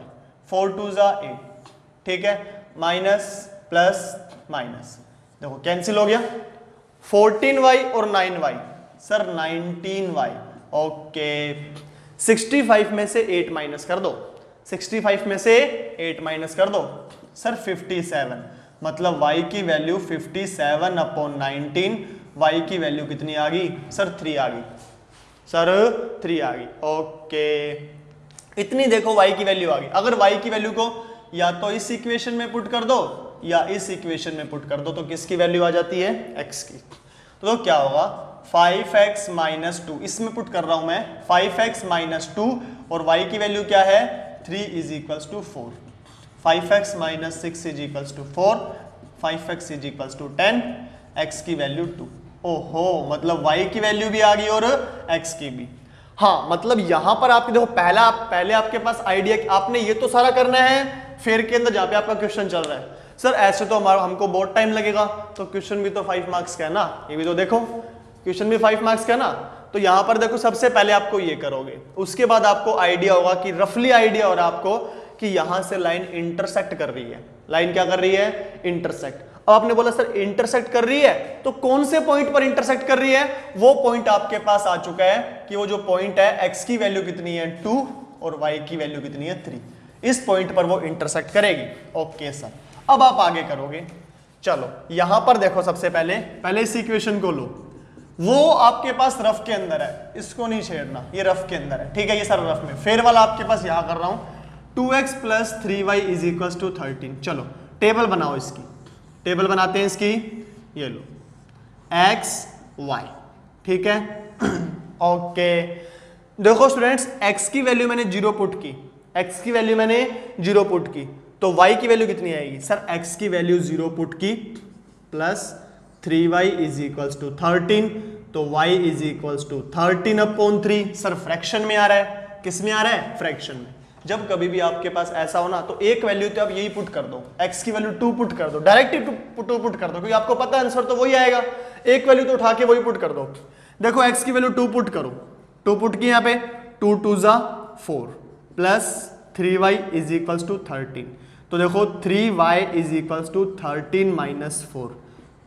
4 2 जा 8, ठीक है, माइनस प्लस माइनस, देखो कैंसिल हो गया, 14y और 9y, सर 19y, ओके। 65 में से 8 माइनस कर दो, 65 में से 8 माइनस कर दो, सर 57, मतलब y की वैल्यू 57 अपॉन 19, y की वैल्यू कितनी आ गई, सर 3 आ गई, सर 3 आ गई, ओके। इतनी देखो y की वैल्यू आ गई। अगर y की वैल्यू को या तो इस इक्वेशन में पुट कर दो या इस इक्वेशन में पुट कर दो, तो किसकी वैल्यू आ जाती है, x की। तो क्या होगा 5x माइनस 2, इसमें पुट कर रहा हूं मैं 5x माइनस 2, और y की वैल्यू क्या है 3 is equals to 4, 5x minus 6 is equals to 4, 5x is equals to 10, x की वैल्यू 2। ओहो, मतलब y की वैल्यू भी आ गई और x की भी। हाँ, मतलब यहां पर आपके देखो पहले आपके पास आइडिया, आपने ये तो सारा करना है फेयर के अंदर जहां पे आपका क्वेश्चन चल रहा है। सर ऐसे तो हमको बहुत टाइम लगेगा, तो क्वेश्चन भी तो 5 मार्क्स का है ना, ये भी तो देखो क्वेश्चन भी 5 मार्क्स का है ना। तो यहां पर देखो सबसे पहले आपको ये करोगे, उसके बाद आपको आइडिया होगा कि रफली आइडिया और आपको कि यहां से लाइन इंटरसेक्ट कर रही है। लाइन क्या कर रही है, इंटरसेक्ट। अब आपने बोला सर इंटरसेक्ट कर रही है, तो कौन से पॉइंट पर इंटरसेक्ट कर रही है, वो पॉइंट आपके पास आ चुका है कि वो जो पॉइंट है x की वैल्यू कितनी है 2 और y की वैल्यू कितनी है 3, इस पॉइंट पर वो इंटरसेक्ट करेगी। ओके सर, अब आप आगे करोगे। चलो यहां पर देखो, सबसे पहले इस इक्वेशन को लो, वो आपके पास रफ के अंदर है, इसको नहीं छेड़ना, ये रफ के अंदर है, ठीक है, ये सर रफ में। फेयर वाला आपके पास यहां कर रहा हूं, 2x plus 3y is equals to 13। चलो टेबल बनाओ, इसकी टेबल बनाते हैं इसकी, ये लो x y, ठीक है। ओके, देखो स्टूडेंट्स, x की वैल्यू मैंने 0 पुट की, x की वैल्यू मैंने 0 पुट की, तो y की वैल्यू कितनी आएगी, सर x की वैल्यू 0 पुट की plus 3y is equals to 13, तो y is equals to 13 upon 3। Sir fraction में आ रहा है, किस में आ रहा है, फ्रैक्शन में। जब कभी भी आपके पास ऐसा हो ना, तो एक वैल्यू तो आप यही पुट कर दो, x की वैल्यू 2 पुट कर दो, डायरेक्ट 2 पुट कर दो, क्योंकि आपको पता है आंसर तो वही आएगा, एक वैल्यू तो उठा के वही पुट कर दो। देखो x की वैल्यू 2 पुट करो, 2 पुट की यहाँ पे, 2 2 जा 4 plus 3y is equals to 13, तो देखो 3y is equals to 13 minus 4,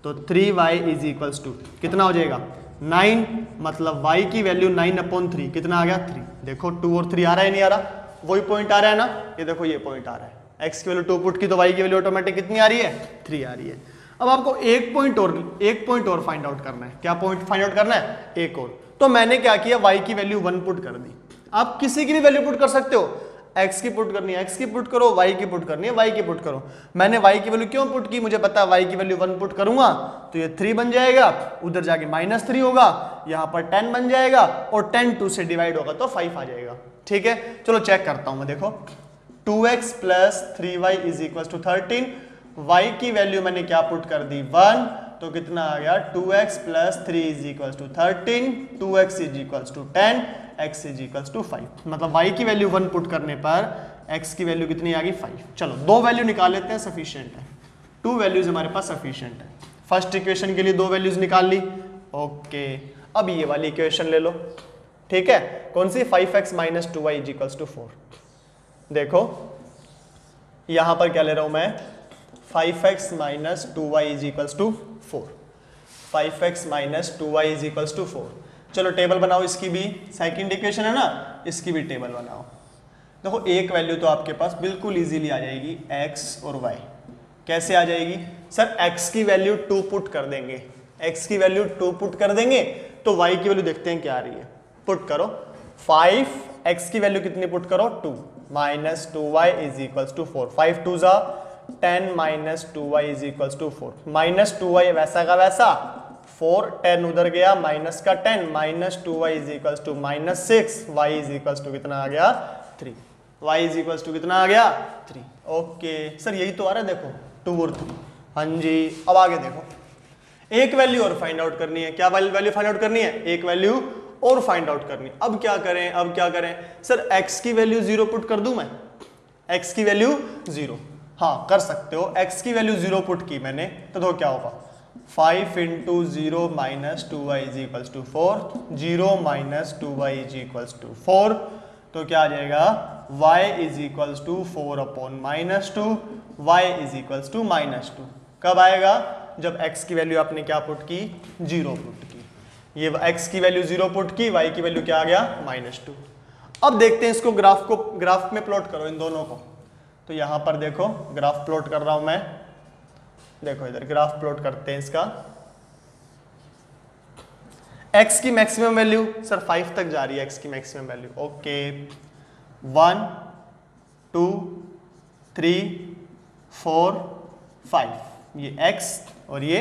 तो 3y इज इक्वल्स टू कितना हो जाएगा 9, मतलब y की वैल्यू 9 अपॉन 3 कितना आ गया 3। देखो 2 और 3 आ रहा है, नहीं आ रहा, वही पॉइंट आ रहा है ना, ये देखो ये पॉइंट आ रहा है, x की वैल्यू 2 पुट की, तो y की वैल्यू ऑटोमेटिक कितनी आ रही है 3 आ रही है। अब आपको एक पॉइंट और फाइंड आउट करना है। क्या पॉइंट फाइंड आउट करना है, एक और। तो मैंने क्या किया, y की वैल्यू 1 पुट कर दी। आप किसी की भी वैल्यू पुट कर सकते हो, x की पुट करनी है x की पुट करो, y की पुट करनी है y की पुट करो। मैंने y की वैल्यू क्यों पुट की, मुझे पता है y की वैल्यू 1 पुट करूंगा तो ये 3 बन जाएगा, उधर जाके -3 होगा, यहाँ पर 10 बन जाएगा, और 10 2 से डिवाइड होगा तो 5 आ जाएगा, ठीक है। चलो चेक करता हूं मैं, देखो 2x plus 3y is equal to 13, y की वैल्यू मैंने क्या पुट कर दी 1, तो कितना आ गया 2x plus 3 is equal to 13, 2x is equal to 10, x is equal to 5, मतलब y की वैल्यू 1 पुट करने पर x की वैल्यू कितनी आ गई 5। चलो 2 वैल्यू निकाल लेते हैं, सफिशिएंट है, 2 वैल्यूज हमारे पास सफिशिएंट है। फर्स्ट इक्वेशन के लिए 2 वैल्यूज निकाल ली, ओके। अब ये वाली इक्वेशन ले लो, ठीक है, कौन सी 5x minus 2y is equals to 4। देखो यहां पर क्या ले रहा हूं मैं 5x minus 2y is equals to 4, 5x minus 2y is equals to 4। चलो टेबल बनाओ, इसकी भी सेकंड इक्वेशन है ना, इसकी भी टेबल बनाओ। देखो एक वैल्यू तो आपके पास बिल्कुल इजीली आ जाएगी x और y। कैसे आ जाएगी सर, x की वैल्यू 2 पुट कर देंगे, x की वैल्यू 2 पुट कर देंगे तो y की वैल्यू देखते हैं क्या आ रही है। पुट करो 5x की वैल्यू कितनी पुट करो 2 minus 2y is equals to 4, 5 2 जा 10 minus 2y is equals to 4, minus 2y वैसा का वैसा 4 10 उधर गया माइनस का 10 minus 2y is equals to minus 6, y is equals to कितना आ गया 3, y इज इक्वल्स टू कितना आ गया 3। ओके सर यही तो आ रहा है, देखो 2 और 3। हाँ जी, अब आगे देखो एक वैल्यू और फाइंड आउट करनी है। क्या वैल्यू फाइंड आउट करनी है, एक वैल्यू और फाइंड आउट करनी है। अब क्या करें, अब क्या करें सर, x की वैल्यू 0 पुट कर दूं मैं, x की वैल्यू 0, हाँ कर सकते हो। x की वैल्यू 0 पुट की मैंने तो क्या होगा 5 into 0 minus 2y is equals to 4, 0 minus 2y is equals to 4, तो क्या आ जाएगा y is equals to 4 upon minus 2, y is equals to minus 2। कब आएगा, जब x की वैल्यू आपने क्या पुट की 0 पुट की। ये x की वैल्यू 0 पुट की, y की वैल्यू क्या आ गया -2। अब देखते हैं इसको, ग्राफ में प्लॉट करो इन दोनों को। तो यहां पर देखो ग्राफ प्लॉट कर रहा हूं मैं, देखो इधर ग्राफ प्लॉट करते हैं इसका। x की मैक्सिमम वैल्यू सर 5 तक जा रही है, x की मैक्सिमम वैल्यू। ओके 1 2 3 4 5, ये x और ये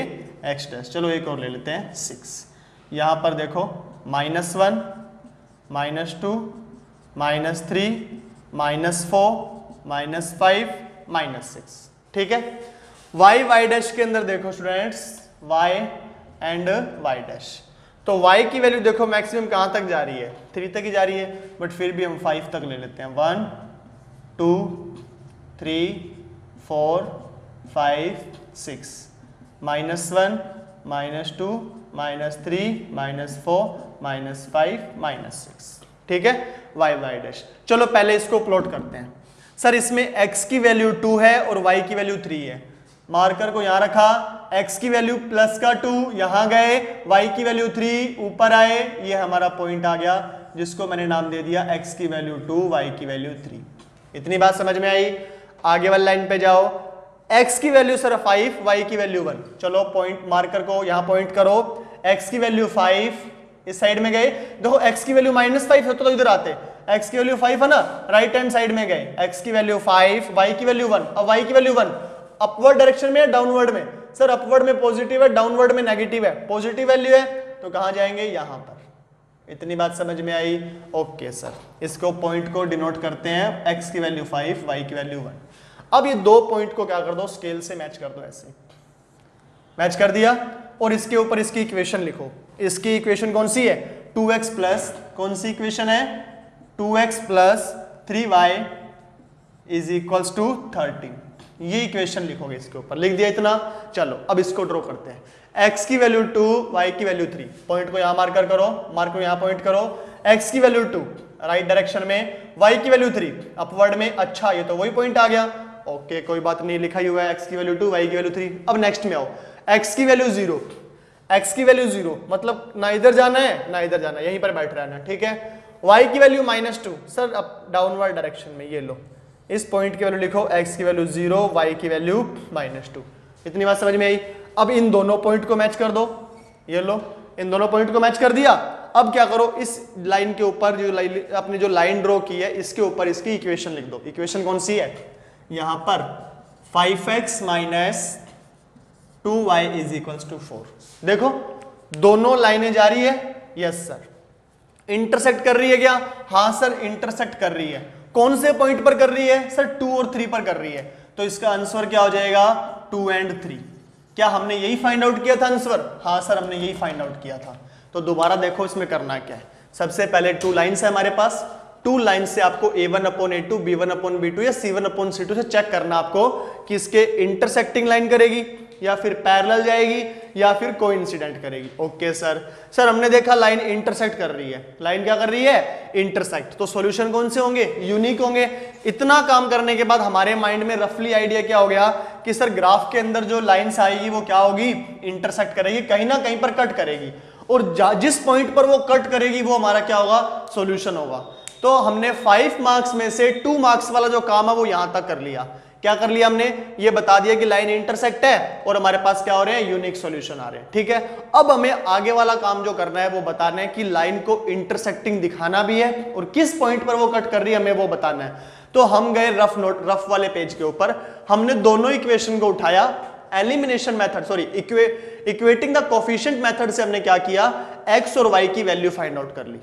x डैश। चलो एक और ले लेते हैं 6। यहां पर देखो -1 -2 -3 -4 -5 -6, ठीक है। y डैश के अंदर देखो students y and y dash, तो y की वैल्यू देखो मैक्सिमम कहां तक जा रही है 3 तक ही जा रही है, बट फिर भी हम 5 तक ले लेते हैं। 1 2 3 4 5 6 -1 -2 -3 -4 -5 -6, ठीक है y डैश। चलो पहले इसको प्लॉट करते हैं। सर इसमें x की वैल्यू 2 है और y की वैल्यू 3 है, मार्कर को यहां रखा, x की वैल्यू प्लस का 2 यहां गए, y की वैल्यू 3 ऊपर आए, ये हमारा पॉइंट आ गया जिसको मैंने नाम दे दिया x की वैल्यू 2 y की वैल्यू 3। इतनी बात समझ में आई। आगे वाली लाइन पे जाओ, x की वैल्यू सर 5 y की वैल्यू 1। चलो पॉइंट मार्कर को यहां पॉइंट करो, x की वैल्यू 5 इस साइड में गए, देखो x की वैल्यू -5 होता तो इधर आते, x की वैल्यू 5 है ना, राइट हैंड साइड में गए, x की वैल्यू 5 y की वैल्यू 1। अब y की वैल्यू 1 अपवर्ड डायरेक्शन में है डाउनवर्ड में, सर अपवर्ड में पॉजिटिव है डाउनवर्ड में नेगेटिव है, पॉजिटिव वैल्यू है तो कहां जाएंगे यहां पर। इतनी बात समझ में आई। ओके सर, इसको पॉइंट को डिनोट करते हैं, x की वैल्यू 5 y की वैल्यू 1। अब ये दो पॉइंट को क्या कर दो, स्केल से मैच कर दो, ऐसे मैच कर दिया और इसके ऊपर इसकी इक्वेशन लिखो। इसकी इक्वेशन कौन सी है 2x प्लस, कौन सी इक्वेशन है 2x plus 3y is equals to 13, ये इक्वेशन लिखोगे इसके ऊपर, लिख दिया इतना। चलो अब इसको ड्रॉ करते हैं, x की वैल्यू 2 y की वैल्यू 3, पॉइंट को यहां मार्कर करो, मार्क को यहां पॉइंट करो, x की वैल्यू 2 राइट डायरेक्शन में, y की वैल्यू 3 अपवर्ड में। अच्छा ये तो वही पॉइंट आ गया, ओके कोई बात नहीं, लिखा ही हुआ है x की वैल्यू 2 y की वैल्यू 3। अब नेक्स्ट में आओ, x की वैल्यू 0, x की वैल्यू 0 मतलब ना इधर जाना है ना इधर जाना है, यहीं पर बैठ रहना है, ठीक है। y की वैल्यू -2 सर अब डाउनवर्ड डायरेक्शन में, ये लो इस पॉइंट की वैल्यू लिखो, x की वैल्यू 0 y की वैल्यू -2। इतनी बात समझ में आई। अब इन दोनों पॉइंट को मैच कर दो, ये लो इन दोनों पॉइंट को मैच कर दिया। अब क्या करो, इस लाइन के ऊपर जो अपनी जो लाइन ड्रॉ की है इसके ऊपर इसकी इक्वेशन लिख दो। इक्वेशन कौन सी है यहां पर 5x minus 2y is equals to 4। देखो दोनों लाइनें जा रही है, यस सर। इंटरसेक्ट कर रही है क्या, हाँ सर इंटरसेक्ट कर रही है। कौन से पॉइंट पर कर रही है सर 2 और 3 पर कर रही है, तो इसका आंसर क्या हो जाएगा 2 एंड 3। क्या हमने यही फाइंड आउट किया था आंसर, हाँ सर हमने यही फाइंड आउट किया था। तो दोबारा देखो इसमें करना क्या है, सबसे पहले 2 लाइन्स है हमारे पास, 2 लाइन से आपको a1/a2 b1/b2 या c1/c2 से चेक करना आपको कि इसके इंटरसेक्टिंग लाइन करेगी। या फिर पैरेलल जाएगी या फिर कोइंसिडेंट करेगी। ओके सर हमने देखा लाइन इंटरसेक्ट कर रही है, लाइन क्या कर रही है, इंटरसेक्ट, तो सॉल्यूशन कौन से होंगे, यूनिक होंगे। इतना काम करने के बाद हमारे माइंड में रफली आइडिया क्या हो गया कि सर ग्राफ के अंदर जो लाइंस आएगी वो क्या होगी, इंटरसेक्ट करेगी, कहीं ना कहीं पर कट करेगी, और जिस पॉइंट पर वो कट करेगी वो हमारा क्या होगा, सॉल्यूशन होगा। तो हमने 5 मार्क्स में से 2 मार्क्स वाला जो काम है वो यहां तक कर लिया। क्या कर लिया हमने, ये बता दिया कि लाइन इंटरसेक्ट है और हमारे पास क्या हो रहे हैं, यूनिक सॉल्यूशन आ रहे हैं। ठीक है, अब हमें आगे वाला काम जो करना है वो बताना है कि लाइन को इंटरसेक्टिंग दिखाना भी है और किस पॉइंट पर वो कट कर रही है हमें वो बताना है। तो हम गए रफ वाले पेज के ऊपर, हमने दोनों इक्वेशन को उठाया, elimination method sorry equating the coefficient method से हमने क्या किया, x और y की वैल्यू फाइंड आउट कर ली।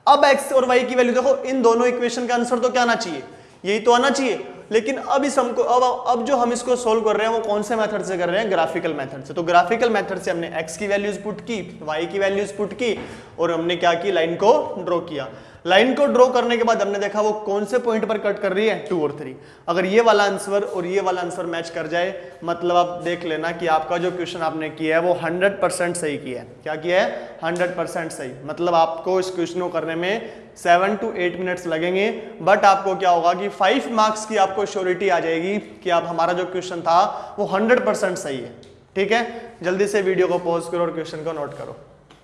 अब x और y की वैल्यू देखो, इन दोनों इक्वेशन का आंसर तो क्या आना चाहिए, यही तो आना चाहिए, लेकिन अब इस हमको अब जो हम इसको सोल्व कर रहे हैं वो कौन से मेथड से कर रहे हैं, ग्राफिकल मेथड से। तो ग्राफिकल मेथड से हमने x की वैल्यूज पुट की, y की वैल्यूज पुट की और हमने क्या की, लाइन को ड्रॉ किया। लाइन को ड्रॉ करने के बाद हमने देखा वो कौन से पॉइंट पर कट कर रही है, 2 और 3। अगर ये वाला आंसर और ये वाला आंसर मैच कर जाए, मतलब आप देख लेना कि आपका जो क्वेश्चन आपने किया है वो 100% सही किया है। क्या किया है, 100% सही। मतलब आपको इस क्वेश्चन को करने में 7 to 8 मिनट्स लगेंगे, बट आपको क्या होगा कि 5 मार्क्स की आपको श्योरिटी आ जाएगी कि आप हमारा जो क्वेश्चन था वो 100% सही है। ठीक है, जल्दी से वीडियो को पॉज करो और क्वेश्चन को नोट करो,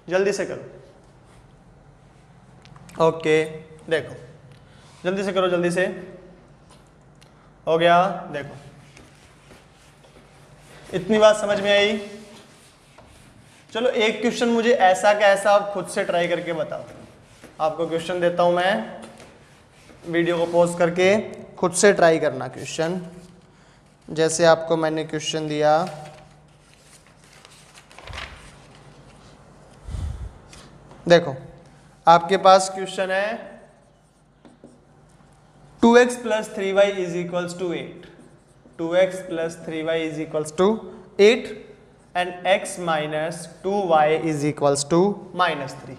जल्दी से करो। ओके देखो, जल्दी से करो, जल्दी से हो गया। देखो इतनी बात समझ में आई। चलो एक क्वेश्चन मुझे ऐसा का ऐसा आप खुद से ट्राई करके बताओ। आपको क्वेश्चन देता हूं मैं, वीडियो को पॉज करके खुद से ट्राई करना क्वेश्चन। जैसे आपको मैंने क्वेश्चन दिया, देखो आपके पास क्वेश्चन है 2x plus 3y is equals to 8, 2x plus 3y is equals to 8 and x minus 2y is equals to -3।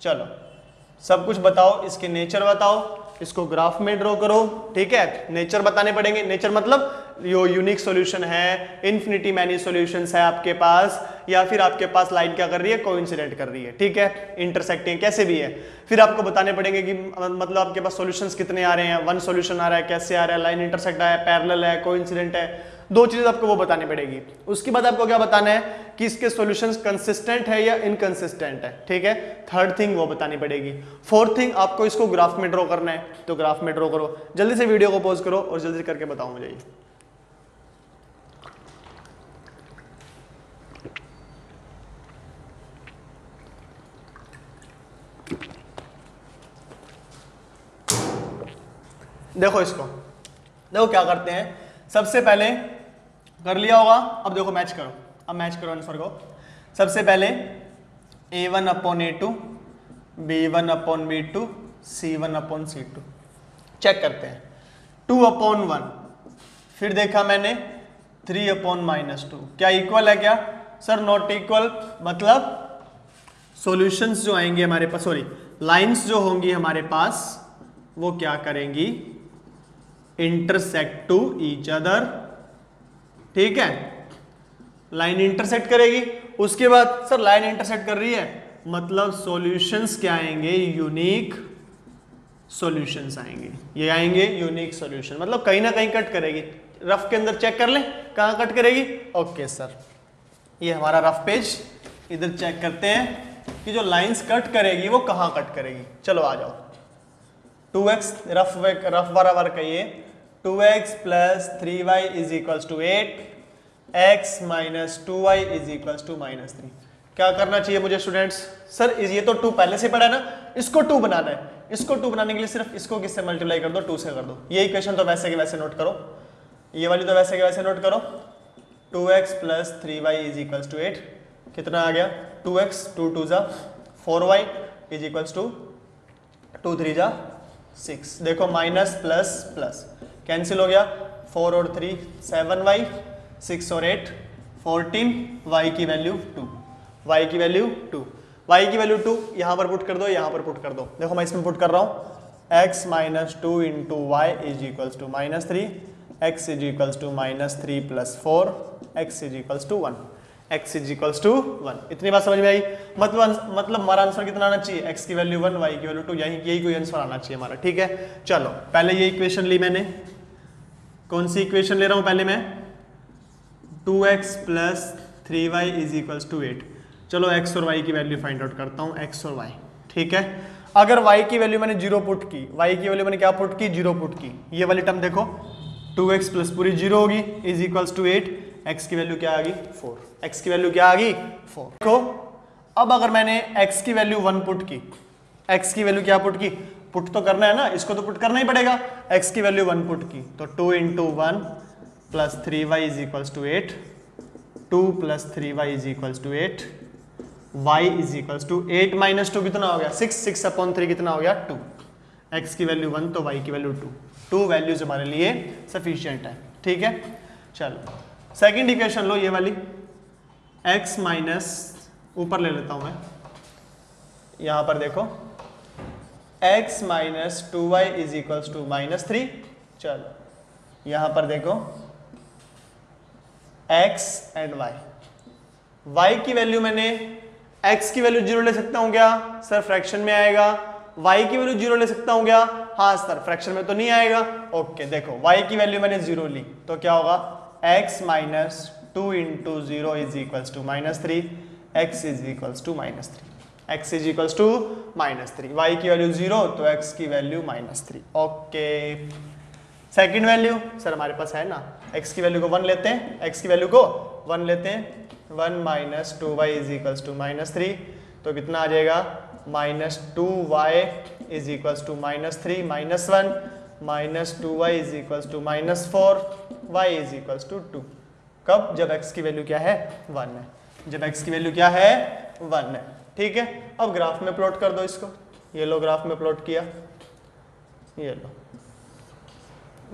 चलो सब कुछ बताओ, इसके नेचर बताओ, इसको ग्राफ में ड्रॉ करो। ठीक है, नेचर बताने पड़ेंगे। नेचर मतलब यो यूनिक सॉल्यूशन है, इन्फिनिटी मैनी सॉल्यूशंस है आपके पास, या फिर आपके पास लाइन क्या कर रही है, कोइंसिडेंट कर रही है। ठीक है, इंटरसेक्टिंग कैसे भी है। फिर आपको बताने पड़ेंगे कि मतलब आपके पास सॉल्यूशंस कितने आ रहे हैं, 1 सॉल्यूशन आ रहा है, कैसे आ रहा है, लाइन इंटरसेक्ट है, पैरेलल है, कोइंसिडेंट है, 2 चीजें आपको वो बतानी पड़ेगी। उसके बाद आपको क्या बताना है कि इसके सॉल्यूशंस कंसिस्टेंट है या इनकंसिस्टेंट है। ठीक है, 3rd थिंग वो बतानी पड़ेगी। 4th थिंग आपको इसको ग्राफ में ड्रॉ करना है, तो ग्राफ में ड्रॉ करो। जल्दी से वीडियो को पॉज करो और जल्दी करके बताओ मुझे। देखो इसको, देखो क्या करते हैं, सबसे पहले कर लिया होगा, अब देखो मैच करो, अब मैच करो आंसर को। सबसे पहले a1/a2, b1/b2, c1/c2 चेक करते हैं। 2/1, फिर देखा मैंने 3/-2, क्या इक्वल है क्या, सर नॉट इक्वल, मतलब सॉल्यूशंस जो आएंगे हमारे पास, सॉरी लाइंस जो होंगी हमारे पास वो क्या करेंगी, इंटरसेक्ट टू ईच अदर। ठीक है, लाइन इंटरसेक्ट करेगी। उसके बाद सर लाइन इंटरसेक्ट कर रही है, मतलब सॉल्यूशंस क्या आएंगे, यूनिक सॉल्यूशंस आएंगे, ये आएंगे यूनिक सॉल्यूशन, मतलब कहीं ना कहीं कट करेगी। रफ के अंदर चेक कर ले कहां कट करेगी। ओके सर, ये हमारा रफ पेज, इधर चेक करते हैं कि जो लाइंस कट करेगी वो कहां कट करेगी। चलो आ जाओ, 2x रफ बराबर कहिए, 2x plus 3y is equals to 8, x minus 2y is equals to -3। क्या करना चाहिए मुझे स्टूडेंट्स, सर ये तो 2 पहले से पढ़ा है ना, इसको 2 बनाना है। इसको 2 बनाने के लिए सिर्फ इसको किससे मल्टीप्लाई कर दो, 2 से कर दो। ये इक्वेशन तो वैसे के वैसे नोट करो, ये वाली तो वैसे के वैसे नोट करो। 2x plus 3y is equals to 8, कितना आ गया, 2x 2 2 जा 4y is equals to 2 3 जा 6। देखो माइनस प्लस प्लस कैंसिल हो गया, 4 और 3 7y, 6 और 8 14, y की वैल्यू 2, y की वैल्यू 2, y की वैल्यू 2 यहाँ पर पुट कर दो, यहाँ पर पुट कर दो। देखो मैं इसमें पुट कर रहा हूँ, x minus 2 into y is equals to -3, x is equals to -3 + 4 x is equals to 1 x is equals to 1। इतनी बात समझ में आई? मतलब हमारा आंसर कितना आना चाहिए, x की वैल्यू 1 y की वैल्यू 2, यही कोई आंसर आना चाहिए हमारा। ठीक है, चलो पहले ये इक्वेशन ली मैंने, कौन सी इक्वेशन ले रहा हूं पहले मैं, 2x + 3y is equals to 8। चलो x और y की वैल्यू फाइंड आउट करता हूं, x और y। ठीक है, अगर y की वैल्यू मैंने 0 पुट की, y की वैल्यू मैंने क्या पुट की, 0 पुट की, ये वाली टर्म देखो 2x प्लस पूरी 0 होगी इज इक्वल्स टू 8, x की वैल्यू क्या आ गई 4, x की वैल्यू क्या आ गई 4। देखो अब अगर मैंने x की वैल्यू 1 पुट की, x की वैल्यू क्या पुट की, पुट तो करना है ना, इसको तो पुट करना ही पड़ेगा, x की वैल्यू 1 पुट की तो 2 × 1 + 3y is equals to 8, 2 + 3y is equals to 8, y is equals to 8 - 2 कितना हो गया 6, 6/3 कितना हो गया 2, x की वैल्यू 1 तो y की वैल्यू 2, 2 वैल्यूज हमारे लिए सफिशिएंट है। ठीक है, चलो सेकंड इक्वेशन लो, ये वाली x माइनस, ऊपर ले लेता हूं मैं, यहां पर देखो x - 2y is equals to -3। चलो यहां पर देखो x एंड y की वैल्यू मैंने, x की वैल्यू 0 ले सकता हूं क्या सर, फ्रैक्शन में आएगा, y की वैल्यू 0 ले सकता हूं क्या, हाँ सर फ्रैक्शन में तो नहीं आएगा। ओके देखो y की वैल्यू मैंने 0 ली तो क्या होगा, x - 2 × 0 is equals to -3, x is equals to -3, x is equals to -3, y की वैल्यू 0 तो x की value -3। Okay second value sir हमारे पास है ना, x की वैल्यू को 1 लेते हैं, x की वैल्यू को 1 लेते हैं, 1 - 2y इज इक्वल्स टू -3 तो कितना आ जाएगा, -2y is equals to -3 - 1 -2y is equals to -4, y is equals to 2। कब, जब x की वैल्यू क्या है 1 है, जब x की वैल्यू क्या है 1 है। ठीक है, अब ग्राफ में प्लॉट कर दो इसको, ये लो ग्राफ में प्लॉट किया, ये लो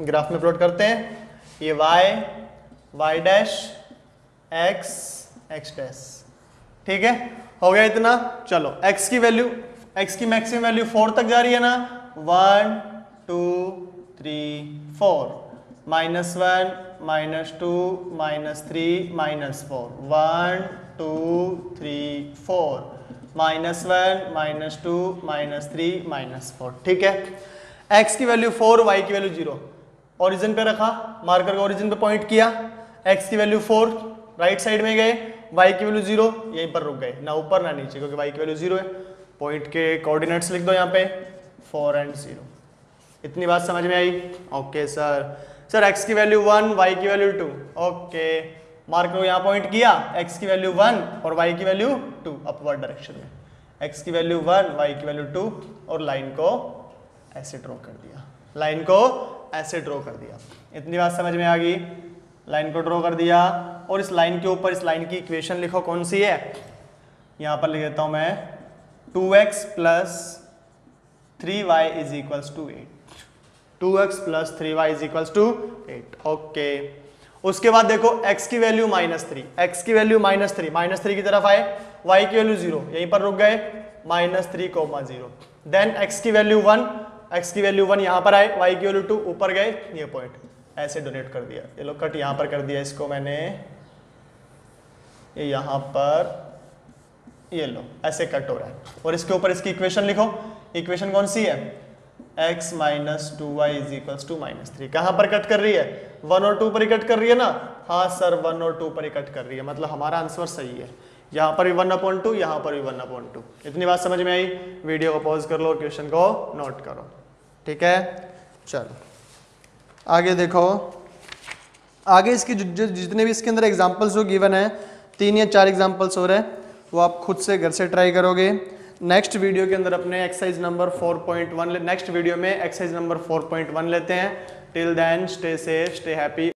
ग्राफ में प्लॉट करते हैं, ये y dash x x dash. ठीक है, हो गया इतना। चलो x की वैल्यू, x की मैक्सिमम वैल्यू 4 तक जा रही है ना, 1 2 3 4, -1 -2 -3 -4, 1 2 3 4, -1 -2 -3 -4। ठीक है, x की वैल्यू 4, y की वैल्यू 0, ओरिजिन पे रखा, मार्कर को ओरिजिन पे पॉइंट किया, x की वैल्यू 4, राइट साइड में गए, y की वैल्यू 0, यहीं पर रुक गए, ना ऊपर ना नीचे क्योंकि y की वैल्यू 0 है। पॉइंट के कोऑर्डिनेट्स लिख दो यहाँ पे 4 और 0। इतनी बात समझ में आई? ओके सर x की वैल्यू 1, y की वैल्यू 2। ओके, मार्कर को यहाँ पॉइंट किया, x की वैल्यू 1 और y की वैल्यू 2 अपवर्ड डायरेक्शन में, x की वैल्यू 1 y की वैल्यू 2 और लाइन को ऐसे ड्रॉ कर दिया, लाइन को ऐसे ड्रॉ कर दिया। इतनी बात समझ में आ गई? लाइन को ड्रॉ कर दिया और इस लाइन के ऊपर इस लाइन की इक्वेशन लिखो, कौन सी है, यहां पर लिख देता हूं मैं 2x + 3y is equals to 8, 2x + 3y is equals to 8। Okay, उसके बाद देखो x की वैल्यू -3, x की वैल्यू -3 की तरफ आए, y की वैल्यू 0, यहीं पर रुक गए, -3, 0। देन x की वैल्यू 1, x की वैल्यू 1 यहां पर आए, y की वैल्यू 2 ऊपर गए, ये पॉइंट ऐसे डोनेट कर दिया, ये लो कट यहां पर कर दिया इसको मैंने, ये यहां पर, ये लो ऐसे कट हो रहा है। और इसके ऊपर इसकी इक्वेशन लिखो, इक्वेशन कौन सी है, x - 2y is equals to -3। कहां पर कट कर रही है, 1 और 2 पर ही कट कर रही है ना, हाँ सर 1 और 2 पर ही कट कर रही है, मतलब हमारा आंसर सही है, यहाँ पर भी 1/2, यहाँ पर भी 1/2। इतनी बात समझ में आई? वीडियो को पॉज कर लो, क्वेश्चन को नोट करो। ठीक है, चलो आगे देखो, आगे इसकी जितने भी इसके अंदर एग्जाम्पल्स जो गिवन है, 3 या 4 एग्जाम्पल्स हो रहे हैं, वो आप खुद से घर से ट्राई करोगे। नेक्स्ट वीडियो के अंदर अपने एक्सरसाइज नंबर 4.1 नेक्स्ट वीडियो में एक्सरसाइज नंबर 4.1 लेते हैं। Till then stay safe, stay happy.